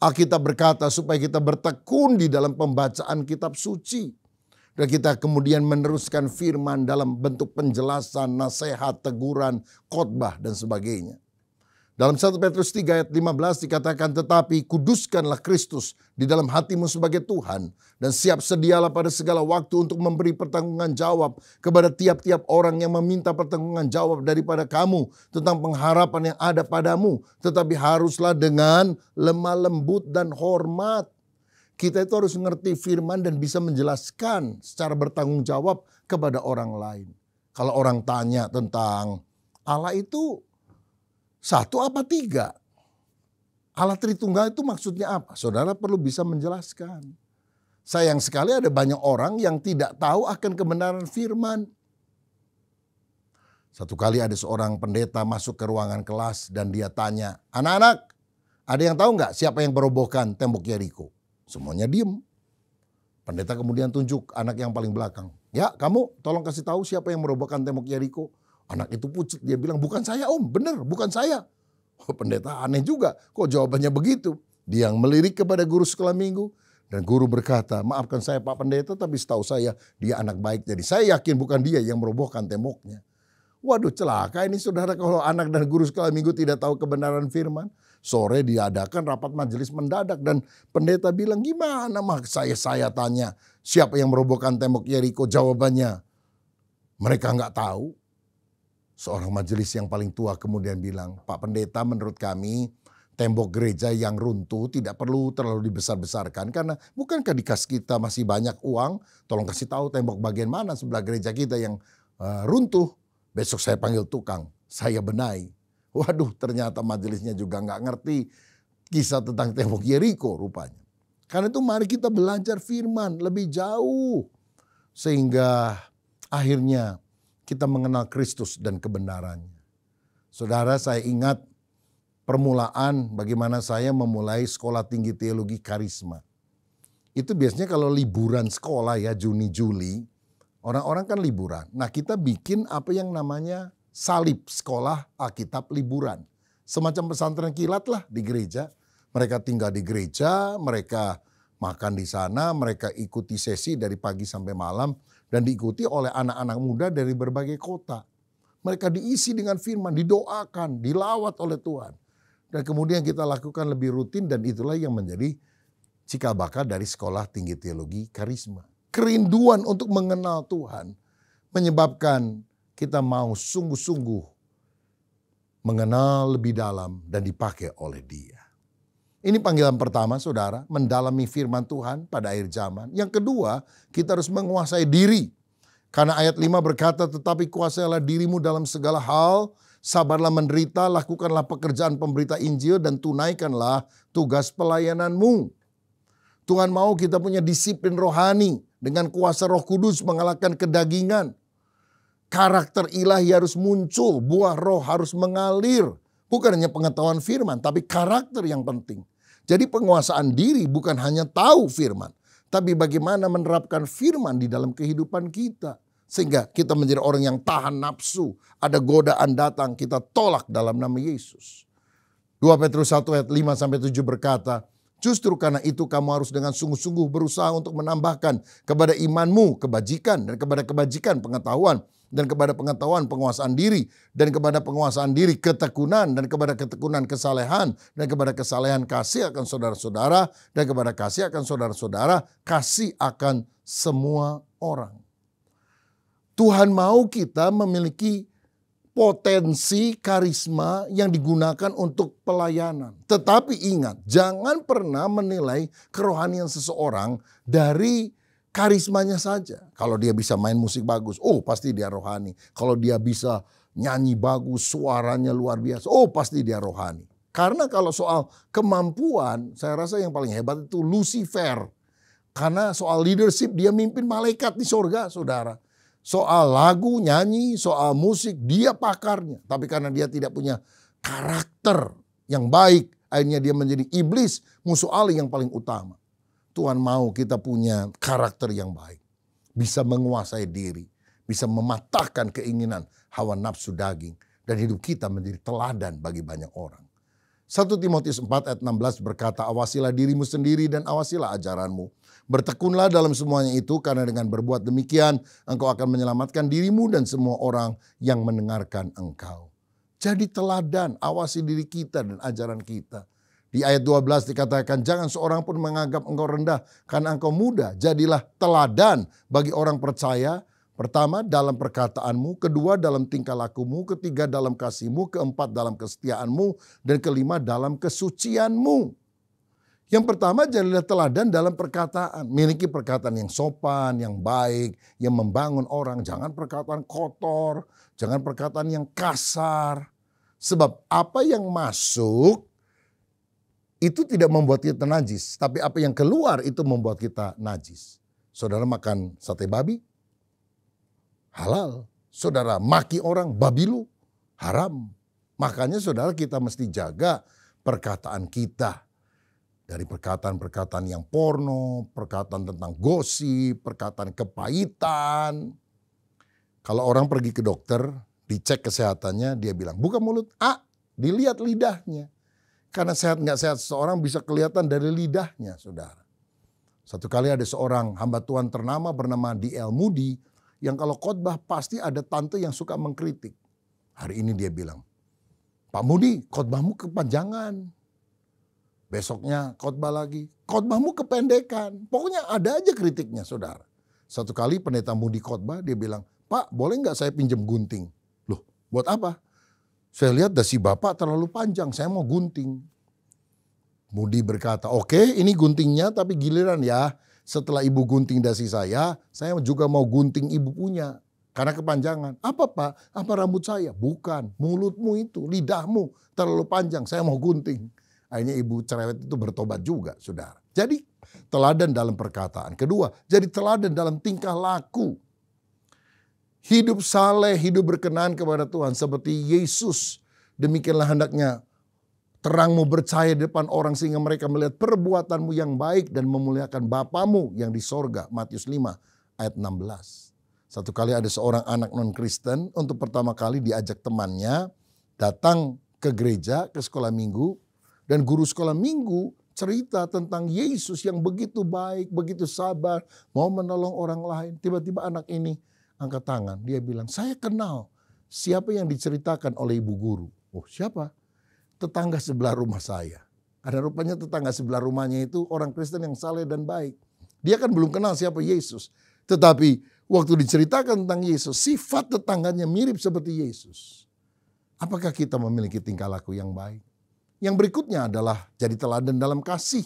Alkitab berkata supaya kita bertekun di dalam pembacaan kitab suci. Dan kita kemudian meneruskan firman dalam bentuk penjelasan, nasihat, teguran, khotbah dan sebagainya. Dalam 1 Petrus 3 ayat 15 dikatakan, tetapi kuduskanlah Kristus di dalam hatimu sebagai Tuhan. Dan siap sedialah pada segala waktu untuk memberi pertanggungan jawab kepada tiap-tiap orang yang meminta pertanggungan jawab daripada kamu tentang pengharapan yang ada padamu. Tetapi haruslah dengan lemah lembut dan hormat. Kita itu harus mengerti firman dan bisa menjelaskan secara bertanggung jawab kepada orang lain. Kalau orang tanya tentang Allah itu satu apa tiga? Allah Tritunggal itu maksudnya apa? Saudara perlu bisa menjelaskan. Sayang sekali ada banyak orang yang tidak tahu akan kebenaran firman. Satu kali ada seorang pendeta masuk ke ruangan kelas dan dia tanya, anak-anak, ada yang tahu nggak siapa yang merobohkan tembok Yeriko? Semuanya diem. Pendeta kemudian tunjuk anak yang paling belakang. Ya, kamu tolong kasih tahu siapa yang merobohkan tembok Yeriko. Anak itu pucat, dia bilang, bukan saya om, benar bukan saya. Oh, pendeta aneh juga, kok jawabannya begitu. Dia yang melirik kepada guru sekolah minggu. Dan guru berkata, maafkan saya Pak Pendeta, tapi setahu saya dia anak baik. Jadi saya yakin bukan dia yang merobohkan temboknya. Waduh celaka ini saudara kalau anak dan guru sekolah minggu tidak tahu kebenaran firman. Sore diadakan rapat majelis mendadak dan pendeta bilang gimana mah saya tanya siapa yang merobohkan tembok Yeriko, jawabannya mereka nggak tahu. Seorang majelis yang paling tua kemudian bilang, Pak Pendeta menurut kami tembok gereja yang runtuh tidak perlu terlalu dibesar-besarkan karena bukankah di kas kita masih banyak uang, tolong kasih tahu tembok bagian mana sebelah gereja kita yang runtuh. Besok saya panggil tukang, saya benahi. Waduh ternyata majelisnya juga nggak ngerti kisah tentang tembok Yeriko rupanya. Karena itu mari kita belajar firman lebih jauh. Sehingga akhirnya kita mengenal Kristus dan kebenarannya. Saudara saya ingat permulaan bagaimana saya memulai sekolah tinggi teologi karisma. Itu biasanya kalau liburan sekolah ya Juni-Juli. Orang-orang kan liburan. Nah kita bikin apa yang namanya salib sekolah Alkitab liburan. Semacam pesantren kilat lah di gereja. Mereka tinggal di gereja, mereka makan di sana, mereka ikuti sesi dari pagi sampai malam. dan diikuti oleh anak-anak muda dari berbagai kota. Mereka diisi dengan firman, didoakan, dilawat oleh Tuhan. Dan kemudian kita lakukan lebih rutin dan itulah yang menjadi cikal bakal dari Sekolah Tinggi Teologi Karisma. Kerinduan untuk mengenal Tuhan menyebabkan kita mau sungguh-sungguh mengenal lebih dalam dan dipakai oleh Dia. Ini panggilan pertama, saudara, mendalami firman Tuhan pada akhir zaman. Yang kedua, kita harus menguasai diri. Karena ayat 5 berkata, tetapi kuasailah dirimu dalam segala hal, sabarlah menderita, lakukanlah pekerjaan pemberita Injil, dan tunaikanlah tugas pelayananmu. Tuhan mau kita punya disiplin rohani, dengan kuasa Roh Kudus mengalahkan kedagingan. Karakter ilahi harus muncul, buah roh harus mengalir. Bukan hanya pengetahuan firman, tapi karakter yang penting. Jadi penguasaan diri bukan hanya tahu firman, tapi bagaimana menerapkan firman di dalam kehidupan kita. Sehingga kita menjadi orang yang tahan nafsu. Ada godaan datang, kita tolak dalam nama Yesus. 2 Petrus 1 ayat 5-7 berkata, justru karena itu kamu harus dengan sungguh-sungguh berusaha untuk menambahkan kepada imanmu kebajikan, dan kepada kebajikan pengetahuan, dan kepada pengetahuan penguasaan diri, dan kepada penguasaan diri ketekunan, dan kepada ketekunan kesalehan, dan kepada kesalehan kasih akan saudara-saudara, dan kepada kasih akan saudara-saudara, kasih akan semua orang. Tuhan mau kita memiliki potensi karisma yang digunakan untuk pelayanan. Tetapi ingat, jangan pernah menilai kerohanian seseorang dari karismanya saja. Kalau dia bisa main musik bagus, oh pasti dia rohani. Kalau dia bisa nyanyi bagus, suaranya luar biasa, oh pasti dia rohani. Karena kalau soal kemampuan, saya rasa yang paling hebat itu Lucifer. Karena soal leadership, dia mimpin malaikat di sorga, saudara. Soal lagu, nyanyi, soal musik, dia pakarnya. Tapi karena dia tidak punya karakter yang baik, akhirnya dia menjadi iblis, musuh Allah yang paling utama. Tuhan mau kita punya karakter yang baik. Bisa menguasai diri. Bisa mematahkan keinginan hawa nafsu daging. Dan hidup kita menjadi teladan bagi banyak orang. 1 Timotius 4 ayat 16 berkata, awasilah dirimu sendiri dan awasilah ajaranmu. Bertekunlah dalam semuanya itu karena dengan berbuat demikian engkau akan menyelamatkan dirimu dan semua orang yang mendengarkan engkau. Jadi teladan, awasi diri kita dan ajaran kita. Di ayat 12 dikatakan, jangan seorang pun menganggap engkau rendah karena engkau muda. Jadilah teladan bagi orang percaya. Pertama, dalam perkataanmu. Kedua, dalam tingkah lakumu. Ketiga, dalam kasihmu. Keempat, dalam kesetiaanmu. Dan kelima, dalam kesucianmu. Yang pertama, jadilah teladan dalam perkataan. Miliki perkataan yang sopan, yang baik, yang membangun orang. Jangan perkataan kotor, jangan perkataan yang kasar. Sebab apa yang masuk itu tidak membuat kita najis, tapi apa yang keluar itu membuat kita najis. Saudara makan sate babi, halal. Saudara maki orang, babi lu, haram. Makanya saudara kita mesti jaga perkataan kita. Dari perkataan-perkataan yang porno, perkataan tentang gosip, perkataan kepahitan. Kalau orang pergi ke dokter, dicek kesehatannya, dia bilang, buka mulut, dilihat lidahnya. Karena sehat nggak sehat seseorang bisa kelihatan dari lidahnya, saudara. Satu kali ada seorang hamba Tuhan ternama bernama D.L. Moody, yang kalau khotbah pasti ada tante yang suka mengkritik. Hari ini dia bilang, Pak Moody, khotbahmu kepanjangan. Besoknya khotbah lagi, khotbahmu kependekan. Pokoknya ada aja kritiknya, saudara. Satu kali pendeta Moody khotbah, dia bilang, Pak boleh nggak saya pinjam gunting? Loh, buat apa? Saya lihat dasi Bapak terlalu panjang, saya mau gunting. Moody berkata, oke, ini guntingnya tapi giliran ya. Setelah ibu gunting dasi saya juga mau gunting ibu punya. Karena kepanjangan. Apa Pak? Apa rambut saya? Bukan, mulutmu itu, lidahmu terlalu panjang, saya mau gunting. Akhirnya ibu cerewet itu bertobat juga, saudara. Jadi teladan dalam perkataan. Kedua, jadi teladan dalam tingkah laku. Hidup saleh, hidup berkenan kepada Tuhan seperti Yesus. Demikianlah hendaknya terangmu bercahaya di depan orang sehingga mereka melihat perbuatanmu yang baik dan memuliakan Bapamu yang di sorga. Matius 5 ayat 16. Satu kali ada seorang anak non-Kristen untuk pertama kali diajak temannya datang ke gereja, ke sekolah minggu. Dan guru sekolah minggu cerita tentang Yesus yang begitu baik, begitu sabar, mau menolong orang lain. Tiba-tiba anak ini angkat tangan. Dia bilang, saya kenal siapa yang diceritakan oleh ibu guru. Oh, siapa? Tetangga sebelah rumah saya. Karena rupanya tetangga sebelah rumahnya itu orang Kristen yang saleh dan baik. Dia kan belum kenal siapa Yesus. Tetapi waktu diceritakan tentang Yesus, sifat tetangganya mirip seperti Yesus. Apakah kita memiliki tingkah laku yang baik? Yang berikutnya adalah jadi teladan dalam kasih.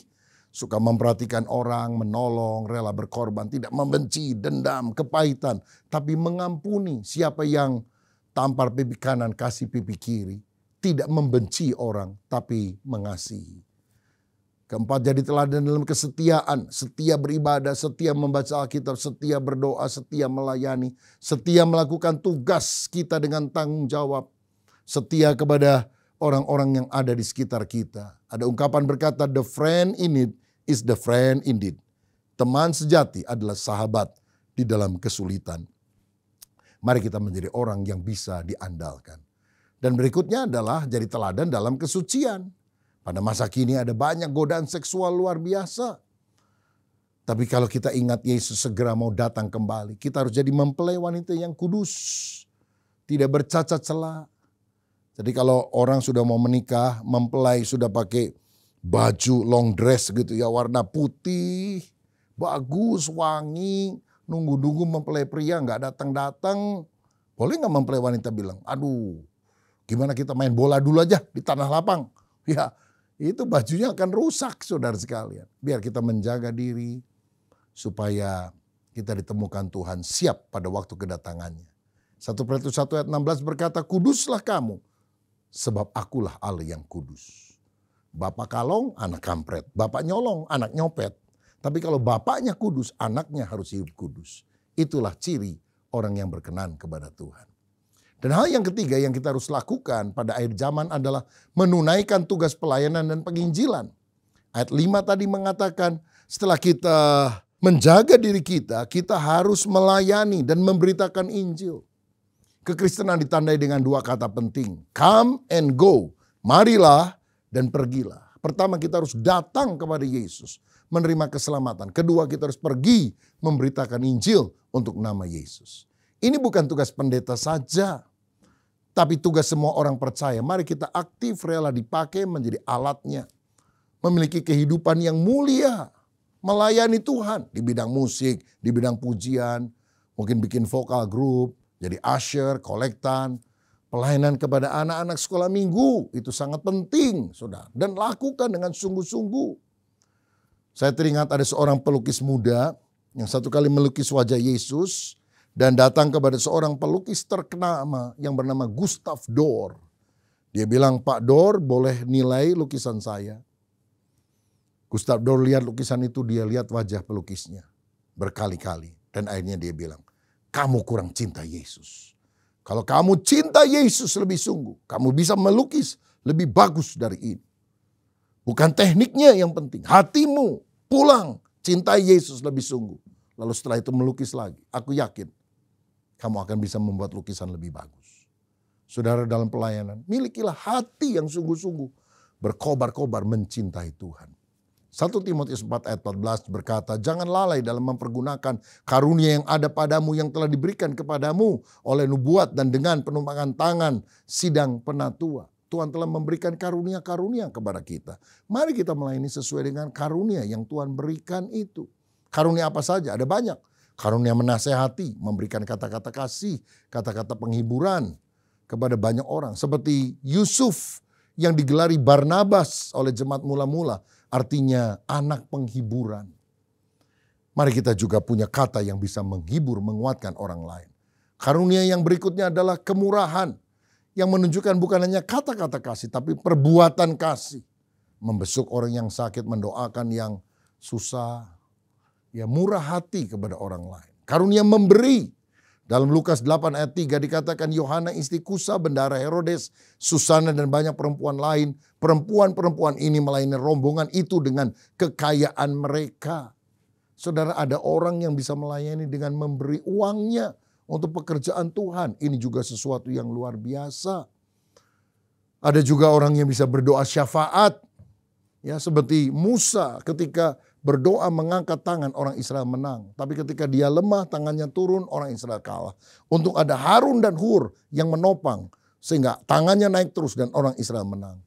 Suka memperhatikan orang, menolong, rela berkorban, tidak membenci, dendam, kepahitan. Tapi mengampuni siapa yang tampar pipi kanan, kasih pipi kiri. Tidak membenci orang, tapi mengasihi. Keempat, jadi teladan dalam kesetiaan. Setia beribadah, setia membaca Alkitab, setia berdoa, setia melayani. Setia melakukan tugas kita dengan tanggung jawab. Setia kepada orang-orang yang ada di sekitar kita. Ada ungkapan berkata, the friend in need is the friend indeed. Teman sejati adalah sahabat di dalam kesulitan. Mari kita menjadi orang yang bisa diandalkan. Dan berikutnya adalah jadi teladan dalam kesucian. Pada masa kini ada banyak godaan seksual luar biasa. Tapi kalau kita ingat Yesus segera mau datang kembali, kita harus jadi mempelai wanita yang kudus. Tidak bercacat celah. Jadi kalau orang sudah mau menikah, mempelai sudah pakai baju long dress gitu ya, warna putih, bagus, wangi, nunggu-nunggu mempelai pria nggak datang-datang. Boleh nggak mempelai wanita bilang, aduh gimana kita main bola dulu aja di tanah lapang. Ya itu bajunya akan rusak saudara sekalian. Biar kita menjaga diri supaya kita ditemukan Tuhan siap pada waktu kedatangannya. 1 Petrus 1 ayat 16 berkata, kuduslah kamu. Sebab akulah Allah yang kudus. Bapak kalong, anak kampret. Bapak nyolong, anak nyopet. Tapi kalau bapaknya kudus, anaknya harus hidup kudus. Itulah ciri orang yang berkenan kepada Tuhan. Dan hal yang ketiga yang kita harus lakukan pada akhir zaman adalah menunaikan tugas pelayanan dan penginjilan. Ayat 5 tadi mengatakan setelah kita menjaga diri kita, kita harus melayani dan memberitakan Injil. Kekristenan ditandai dengan dua kata penting. Come and go. Marilah dan pergilah. Pertama kita harus datang kepada Yesus. Menerima keselamatan. Kedua kita harus pergi memberitakan Injil untuk nama Yesus. Ini bukan tugas pendeta saja. Tapi tugas semua orang percaya. Mari kita aktif rela dipakai menjadi alatnya. Memiliki kehidupan yang mulia. Melayani Tuhan. Di bidang musik, di bidang pujian. Mungkin bikin vokal group. Jadi usher, kolektan, pelayanan kepada anak-anak sekolah minggu. Itu sangat penting, saudara. Dan lakukan dengan sungguh-sungguh. Saya teringat ada seorang pelukis muda yang satu kali melukis wajah Yesus. Dan datang kepada seorang pelukis terkenal yang bernama Gustav Dor. Dia bilang, Pak Dor boleh nilai lukisan saya. Gustav Dor lihat lukisan itu, dia lihat wajah pelukisnya berkali-kali. Dan akhirnya dia bilang, kamu kurang cinta Yesus. Kalau kamu cinta Yesus lebih sungguh, kamu bisa melukis lebih bagus dari ini. Bukan tekniknya yang penting, hatimu pulang cintai Yesus lebih sungguh. Lalu setelah itu melukis lagi. Aku yakin kamu akan bisa membuat lukisan lebih bagus. Saudara dalam pelayanan, milikilah hati yang sungguh-sungguh berkobar-kobar mencintai Tuhan. 1 Timotius 4 ayat 14 berkata, jangan lalai dalam mempergunakan karunia yang ada padamu yang telah diberikan kepadamu oleh nubuat dan dengan penumpangan tangan sidang penatua. Tuhan telah memberikan karunia-karunia kepada kita. Mari kita melayani sesuai dengan karunia yang Tuhan berikan itu. Karunia apa saja? Ada banyak. Karunia menasehati, memberikan kata-kata kasih, kata-kata penghiburan kepada banyak orang. Seperti Yusuf yang digelari Barnabas oleh jemaat mula-mula. Artinya anak penghiburan. Mari kita juga punya kata yang bisa menghibur, menguatkan orang lain. Karunia yang berikutnya adalah kemurahan. Yang menunjukkan bukan hanya kata-kata kasih, tapi perbuatan kasih. Membesuk orang yang sakit, mendoakan yang susah. Ya, murah hati kepada orang lain. Karunia memberi. Dalam Lukas 8 ayat 3 dikatakan Yohana istri Kusa, bendahara Herodes, Susana dan banyak perempuan lain. Perempuan-perempuan ini melayani rombongan itu dengan kekayaan mereka. Saudara, ada orang yang bisa melayani dengan memberi uangnya untuk pekerjaan Tuhan. Ini juga sesuatu yang luar biasa. Ada juga orang yang bisa berdoa syafaat. Ya, seperti Musa ketika berdoa mengangkat tangan, orang Israel menang. Tapi ketika dia lemah, tangannya turun, orang Israel kalah. Untuk ada Harun dan Hur yang menopang, sehingga tangannya naik terus dan orang Israel menang.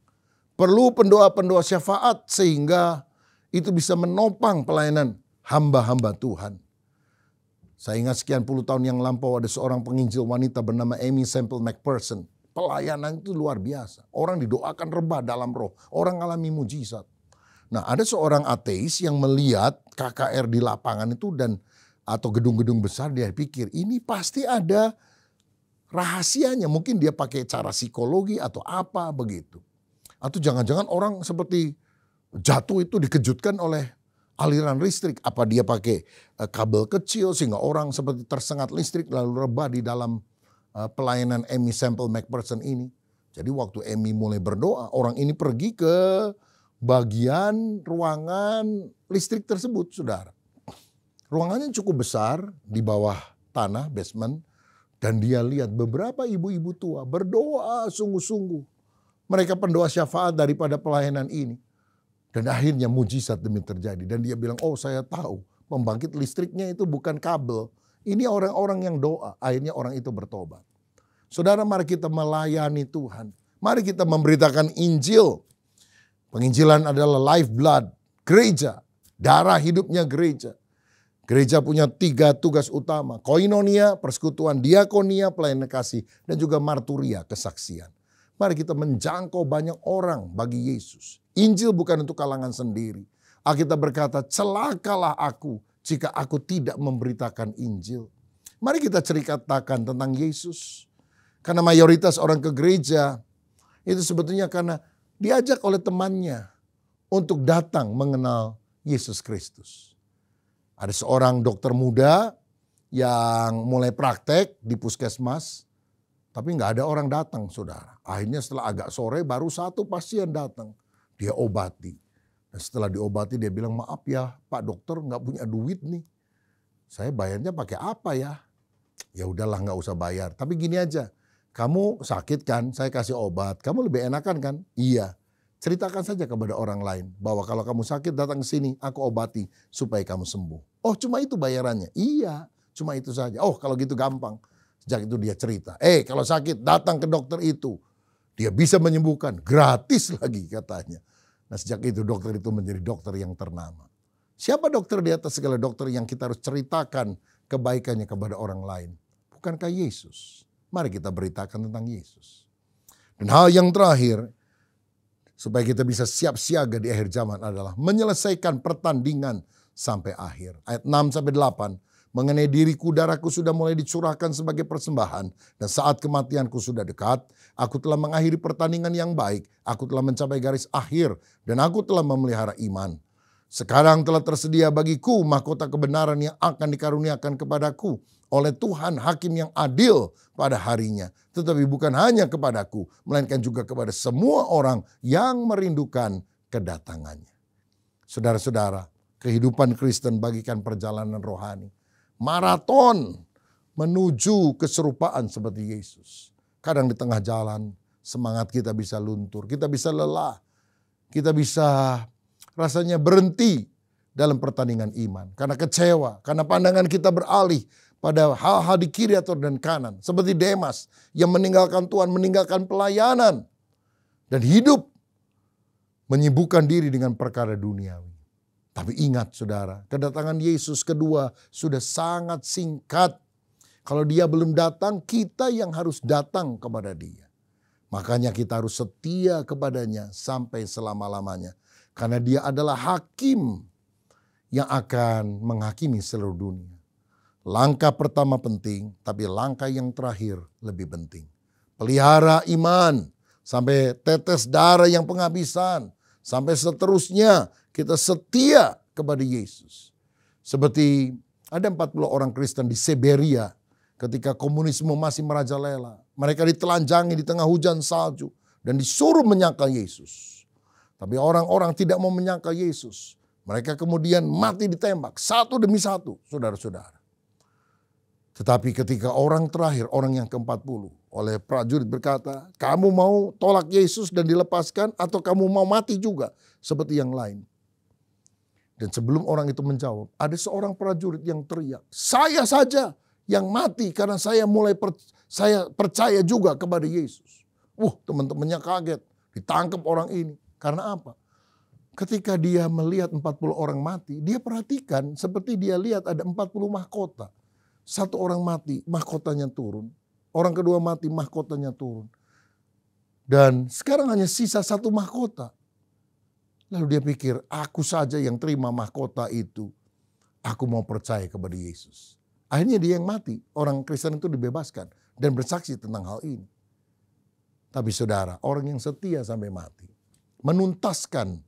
Perlu pendoa-pendoa syafaat sehingga itu bisa menopang pelayanan hamba-hamba Tuhan. Saya ingat sekian puluh tahun yang lampau ada seorang penginjil wanita bernama Amy Semple McPherson. Pelayanan itu luar biasa. Orang didoakan rebah dalam roh. Orang alami mujizat. Nah, ada seorang ateis yang melihat KKR di lapangan itu atau gedung-gedung besar, dia pikir ini pasti ada rahasianya. Mungkin dia pakai cara psikologi atau apa begitu. Atau jangan-jangan orang seperti jatuh itu dikejutkan oleh aliran listrik. Apa dia pakai kabel kecil sehingga orang seperti tersengat listrik lalu rebah di dalam pelayanan Amy Semple McPherson ini. Jadi waktu Amy mulai berdoa, orang ini pergi ke bagian ruangan listrik tersebut, saudara. Ruangannya cukup besar di bawah tanah, basement. Dan dia lihat beberapa ibu-ibu tua berdoa sungguh-sungguh. Mereka pendoa syafaat daripada pelayanan ini. Dan akhirnya mujizat demi terjadi. Dan dia bilang, oh saya tahu pembangkit listriknya itu bukan kabel. Ini orang-orang yang doa, akhirnya orang itu bertobat. Saudara, mari kita melayani Tuhan. Mari kita memberitakan Injil. Penginjilan adalah lifeblood, gereja, darah hidupnya gereja. Gereja punya 3 tugas utama. Koinonia, persekutuan, diakonia, pelayanan kasih, dan juga marturia, kesaksian. Mari kita menjangkau banyak orang bagi Yesus. Injil bukan untuk kalangan sendiri. Alkitab berkata, celakalah aku jika aku tidak memberitakan Injil. Mari kita ceritakan tentang Yesus. Karena mayoritas orang ke gereja itu sebetulnya karena diajak oleh temannya untuk datang mengenal Yesus Kristus. Ada seorang dokter muda yang mulai praktek di puskesmas, tapi nggak ada orang datang, saudara. Akhirnya setelah agak sore baru 1 pasien datang, dia obati. Dan setelah diobati dia bilang, maaf ya Pak Dokter, nggak punya duit nih. Saya bayarnya pakai apa ya? Ya udahlah, nggak usah bayar. Tapi gini aja, kamu sakit kan, saya kasih obat. Kamu lebih enakan kan? Iya. Ceritakan saja kepada orang lain bahwa kalau kamu sakit datang ke sini, aku obati supaya kamu sembuh. Oh, cuma itu bayarannya? Iya, cuma itu saja. Oh, kalau gitu gampang. Sejak itu dia cerita, kalau sakit datang ke dokter itu. Dia bisa menyembuhkan, gratis lagi katanya. Nah, sejak itu dokter itu menjadi dokter yang ternama. Siapa dokter di atas segala dokter yang kita harus ceritakan kebaikannya kepada orang lain? Bukankah Yesus? Mari kita beritakan tentang Yesus. Dan hal yang terakhir, supaya kita bisa siap siaga di akhir zaman adalah menyelesaikan pertandingan sampai akhir. Ayat 6-8, mengenai diriku darahku sudah mulai dicurahkan sebagai persembahan. Dan saat kematianku sudah dekat, aku telah mengakhiri pertandingan yang baik. Aku telah mencapai garis akhir dan aku telah memelihara iman. Sekarang telah tersedia bagiku mahkota kebenaran yang akan dikaruniakan kepadaku oleh Tuhan hakim yang adil pada harinya. Tetapi bukan hanya kepadaku, melainkan juga kepada semua orang yang merindukan kedatangannya. Saudara-saudara, kehidupan Kristen bagikan perjalanan rohani. Maraton menuju keserupaan seperti Yesus. Kadang di tengah jalan semangat kita bisa luntur, kita bisa lelah, kita bisa rasanya berhenti dalam pertandingan iman. Karena kecewa, karena pandangan kita beralih pada hal-hal di kiri atau dan kanan. Seperti Demas yang meninggalkan Tuhan, meninggalkan pelayanan. Dan hidup menyibukkan diri dengan perkara duniawi. Tapi ingat saudara, kedatangan Yesus kedua sudah sangat singkat. Kalau dia belum datang, kita yang harus datang kepada dia. Makanya kita harus setia kepadanya sampai selama-lamanya. Karena dia adalah hakim yang akan menghakimi seluruh dunia. Langkah pertama penting, tapi langkah yang terakhir lebih penting. Pelihara iman sampai tetes darah yang penghabisan. Sampai seterusnya kita setia kepada Yesus. Seperti ada 40 orang Kristen di Siberia ketika komunisme masih merajalela. Mereka ditelanjangi di tengah hujan salju dan disuruh menyangkal Yesus. Tapi orang-orang tidak mau menyangkal Yesus. Mereka kemudian mati ditembak satu demi satu, saudara-saudara. Tetapi ketika orang terakhir, orang yang ke-40, oleh prajurit berkata, kamu mau tolak Yesus dan dilepaskan atau kamu mau mati juga seperti yang lain? Dan sebelum orang itu menjawab, ada seorang prajurit yang teriak, saya saja yang mati karena saya saya percaya juga kepada Yesus. Teman-temannya kaget, ditangkap orang ini. Karena apa? Ketika dia melihat 40 orang mati, dia perhatikan seperti dia lihat ada 40 mahkota. Satu orang mati, mahkotanya turun. Orang kedua mati, mahkotanya turun. Dan sekarang hanya sisa satu mahkota. Lalu dia pikir, aku saja yang terima mahkota itu. Aku mau percaya kepada Yesus. Akhirnya dia yang mati. Orang Kristen itu dibebaskan dan bersaksi tentang hal ini. Tapi saudara, orang yang setia sampai mati, menuntaskan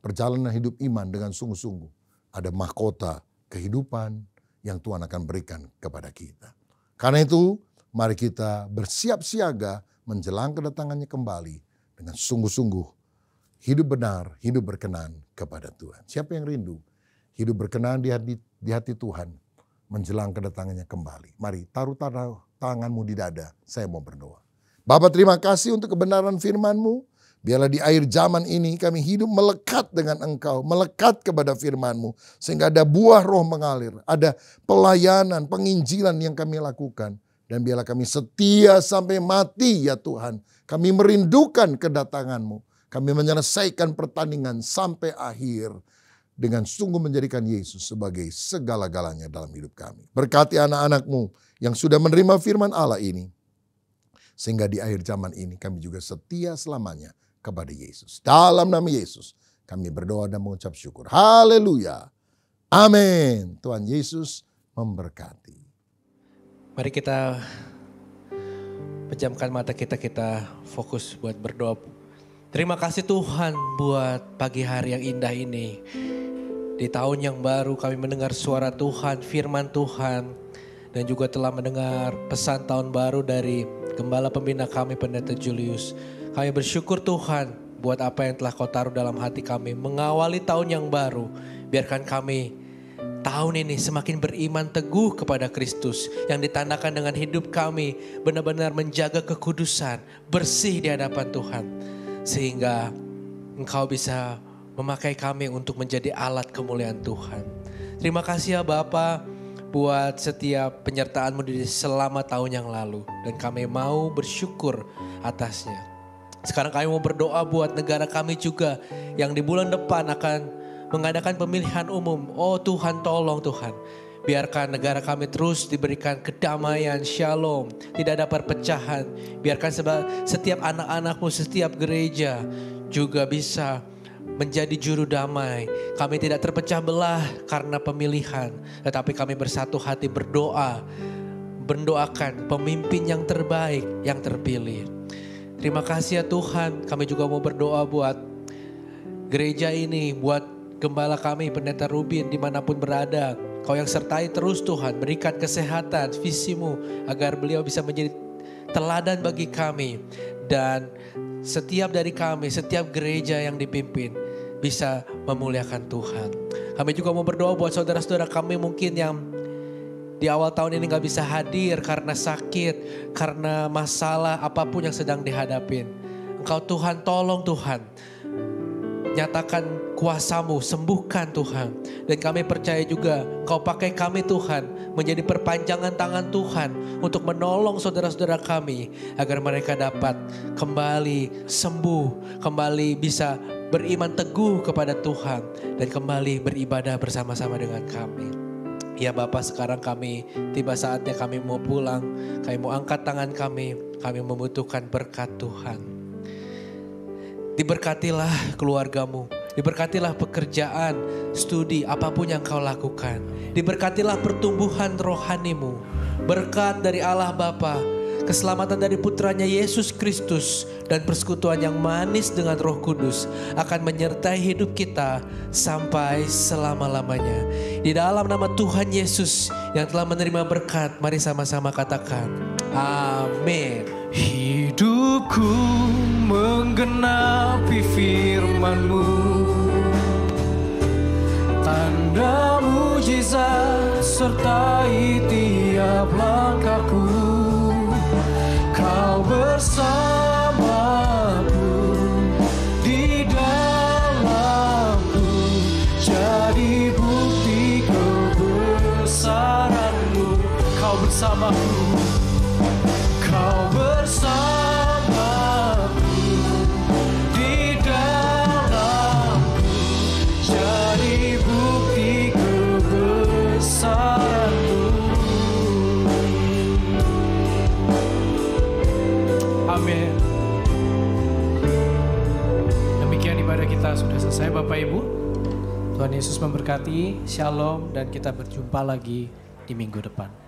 perjalanan hidup iman dengan sungguh-sungguh, ada mahkota kehidupan yang Tuhan akan berikan kepada kita. Karena itu, mari kita bersiap siaga menjelang kedatangannya kembali dengan sungguh-sungguh hidup benar, hidup berkenan kepada Tuhan. Siapa yang rindu hidup berkenan di hati Tuhan menjelang kedatangannya kembali? Mari taruh tanganmu di dada, saya mau berdoa. Bapa, terima kasih untuk kebenaran firman-Mu. Biarlah di akhir zaman ini kami hidup melekat dengan Engkau, melekat kepada firman-Mu. Sehingga ada buah roh mengalir, ada pelayanan, penginjilan yang kami lakukan. Dan biarlah kami setia sampai mati ya Tuhan. Kami merindukan kedatangan-Mu. Kami menyelesaikan pertandingan sampai akhir. Dengan sungguh menjadikan Yesus sebagai segala-galanya dalam hidup kami. Berkati anak-anak-Mu yang sudah menerima firman Allah ini. Sehingga di akhir zaman ini kami juga setia selamanya kepada Yesus. Dalam nama Yesus kami berdoa dan mengucap syukur. Haleluya. Amin. Tuhan Yesus memberkati. Mari kita pejamkan mata kita fokus buat berdoa. Terima kasih Tuhan buat pagi hari yang indah ini. Di tahun yang baru kami mendengar suara Tuhan, firman Tuhan. Dan juga telah mendengar pesan tahun baru dari Gembala Pembina kami Pendeta Julius. Kami bersyukur Tuhan buat apa yang telah Kau taruh dalam hati kami. Mengawali tahun yang baru. Biarkan kami tahun ini semakin beriman teguh kepada Kristus. Yang ditandakan dengan hidup kami benar-benar menjaga kekudusan. Bersih di hadapan Tuhan. Sehingga Engkau bisa memakai kami untuk menjadi alat kemuliaan Tuhan. Terima kasih ya Bapa buat setiap penyertaan-Mu di selama tahun yang lalu. Dan kami mau bersyukur atasnya. Sekarang kami mau berdoa buat negara kami juga yang di bulan depan akan mengadakan pemilihan umum. Oh Tuhan, tolong Tuhan. Biarkan negara kami terus diberikan kedamaian, shalom. Tidak ada perpecahan. Biarkan setiap anak-anak-Mu, setiap gereja juga bisa menjadi juru damai. Kami tidak terpecah belah karena pemilihan. Tetapi kami bersatu hati berdoa. Mendoakan pemimpin yang terbaik, yang terpilih. Terima kasih ya Tuhan. Kami juga mau berdoa buat gereja ini. Buat gembala kami, Pendeta Rubin dimanapun berada. Kau yang sertai terus Tuhan. Berikan kesehatan, visi-Mu. Agar beliau bisa menjadi teladan bagi kami. Dan setiap dari kami, setiap gereja yang dipimpin bisa memuliakan Tuhan. Kami juga mau berdoa buat saudara-saudara kami mungkin yang di awal tahun ini gak bisa hadir karena sakit, karena masalah apapun yang sedang dihadapin. Engkau Tuhan, tolong Tuhan. Nyatakan kuasa-Mu, sembuhkan Tuhan. Dan kami percaya juga Kau pakai kami Tuhan menjadi perpanjangan tangan Tuhan untuk menolong saudara-saudara kami agar mereka dapat kembali sembuh, kembali bisa beriman teguh kepada Tuhan dan kembali beribadah bersama-sama dengan kami. Ya Bapak, sekarang tiba saatnya kami mau pulang, kami mau angkat tangan kami membutuhkan berkat Tuhan. Diberkatilah keluargamu, diberkatilah pekerjaan, studi, apapun yang kau lakukan. Diberkatilah pertumbuhan rohanimu, berkat dari Allah Bapa, keselamatan dari putranya Yesus Kristus, dan persekutuan yang manis dengan Roh Kudus akan menyertai hidup kita sampai selama-lamanya. Di dalam nama Tuhan Yesus yang telah menerima berkat, mari sama-sama katakan, amin. Hidupku menggenapi firman-Mu, tanda mujizat sertai tiap langkahku. Kau bersamaku, di dalamku, jadi bukti kebesaran-Mu. Kau bersamaku, Kau bersamaku, di dalamku, jadi bukti kebesaran-Mu. Amin. Demikian ibadah kita sudah selesai Bapak Ibu. Tuhan Yesus memberkati, shalom, dan kita berjumpa lagi di minggu depan.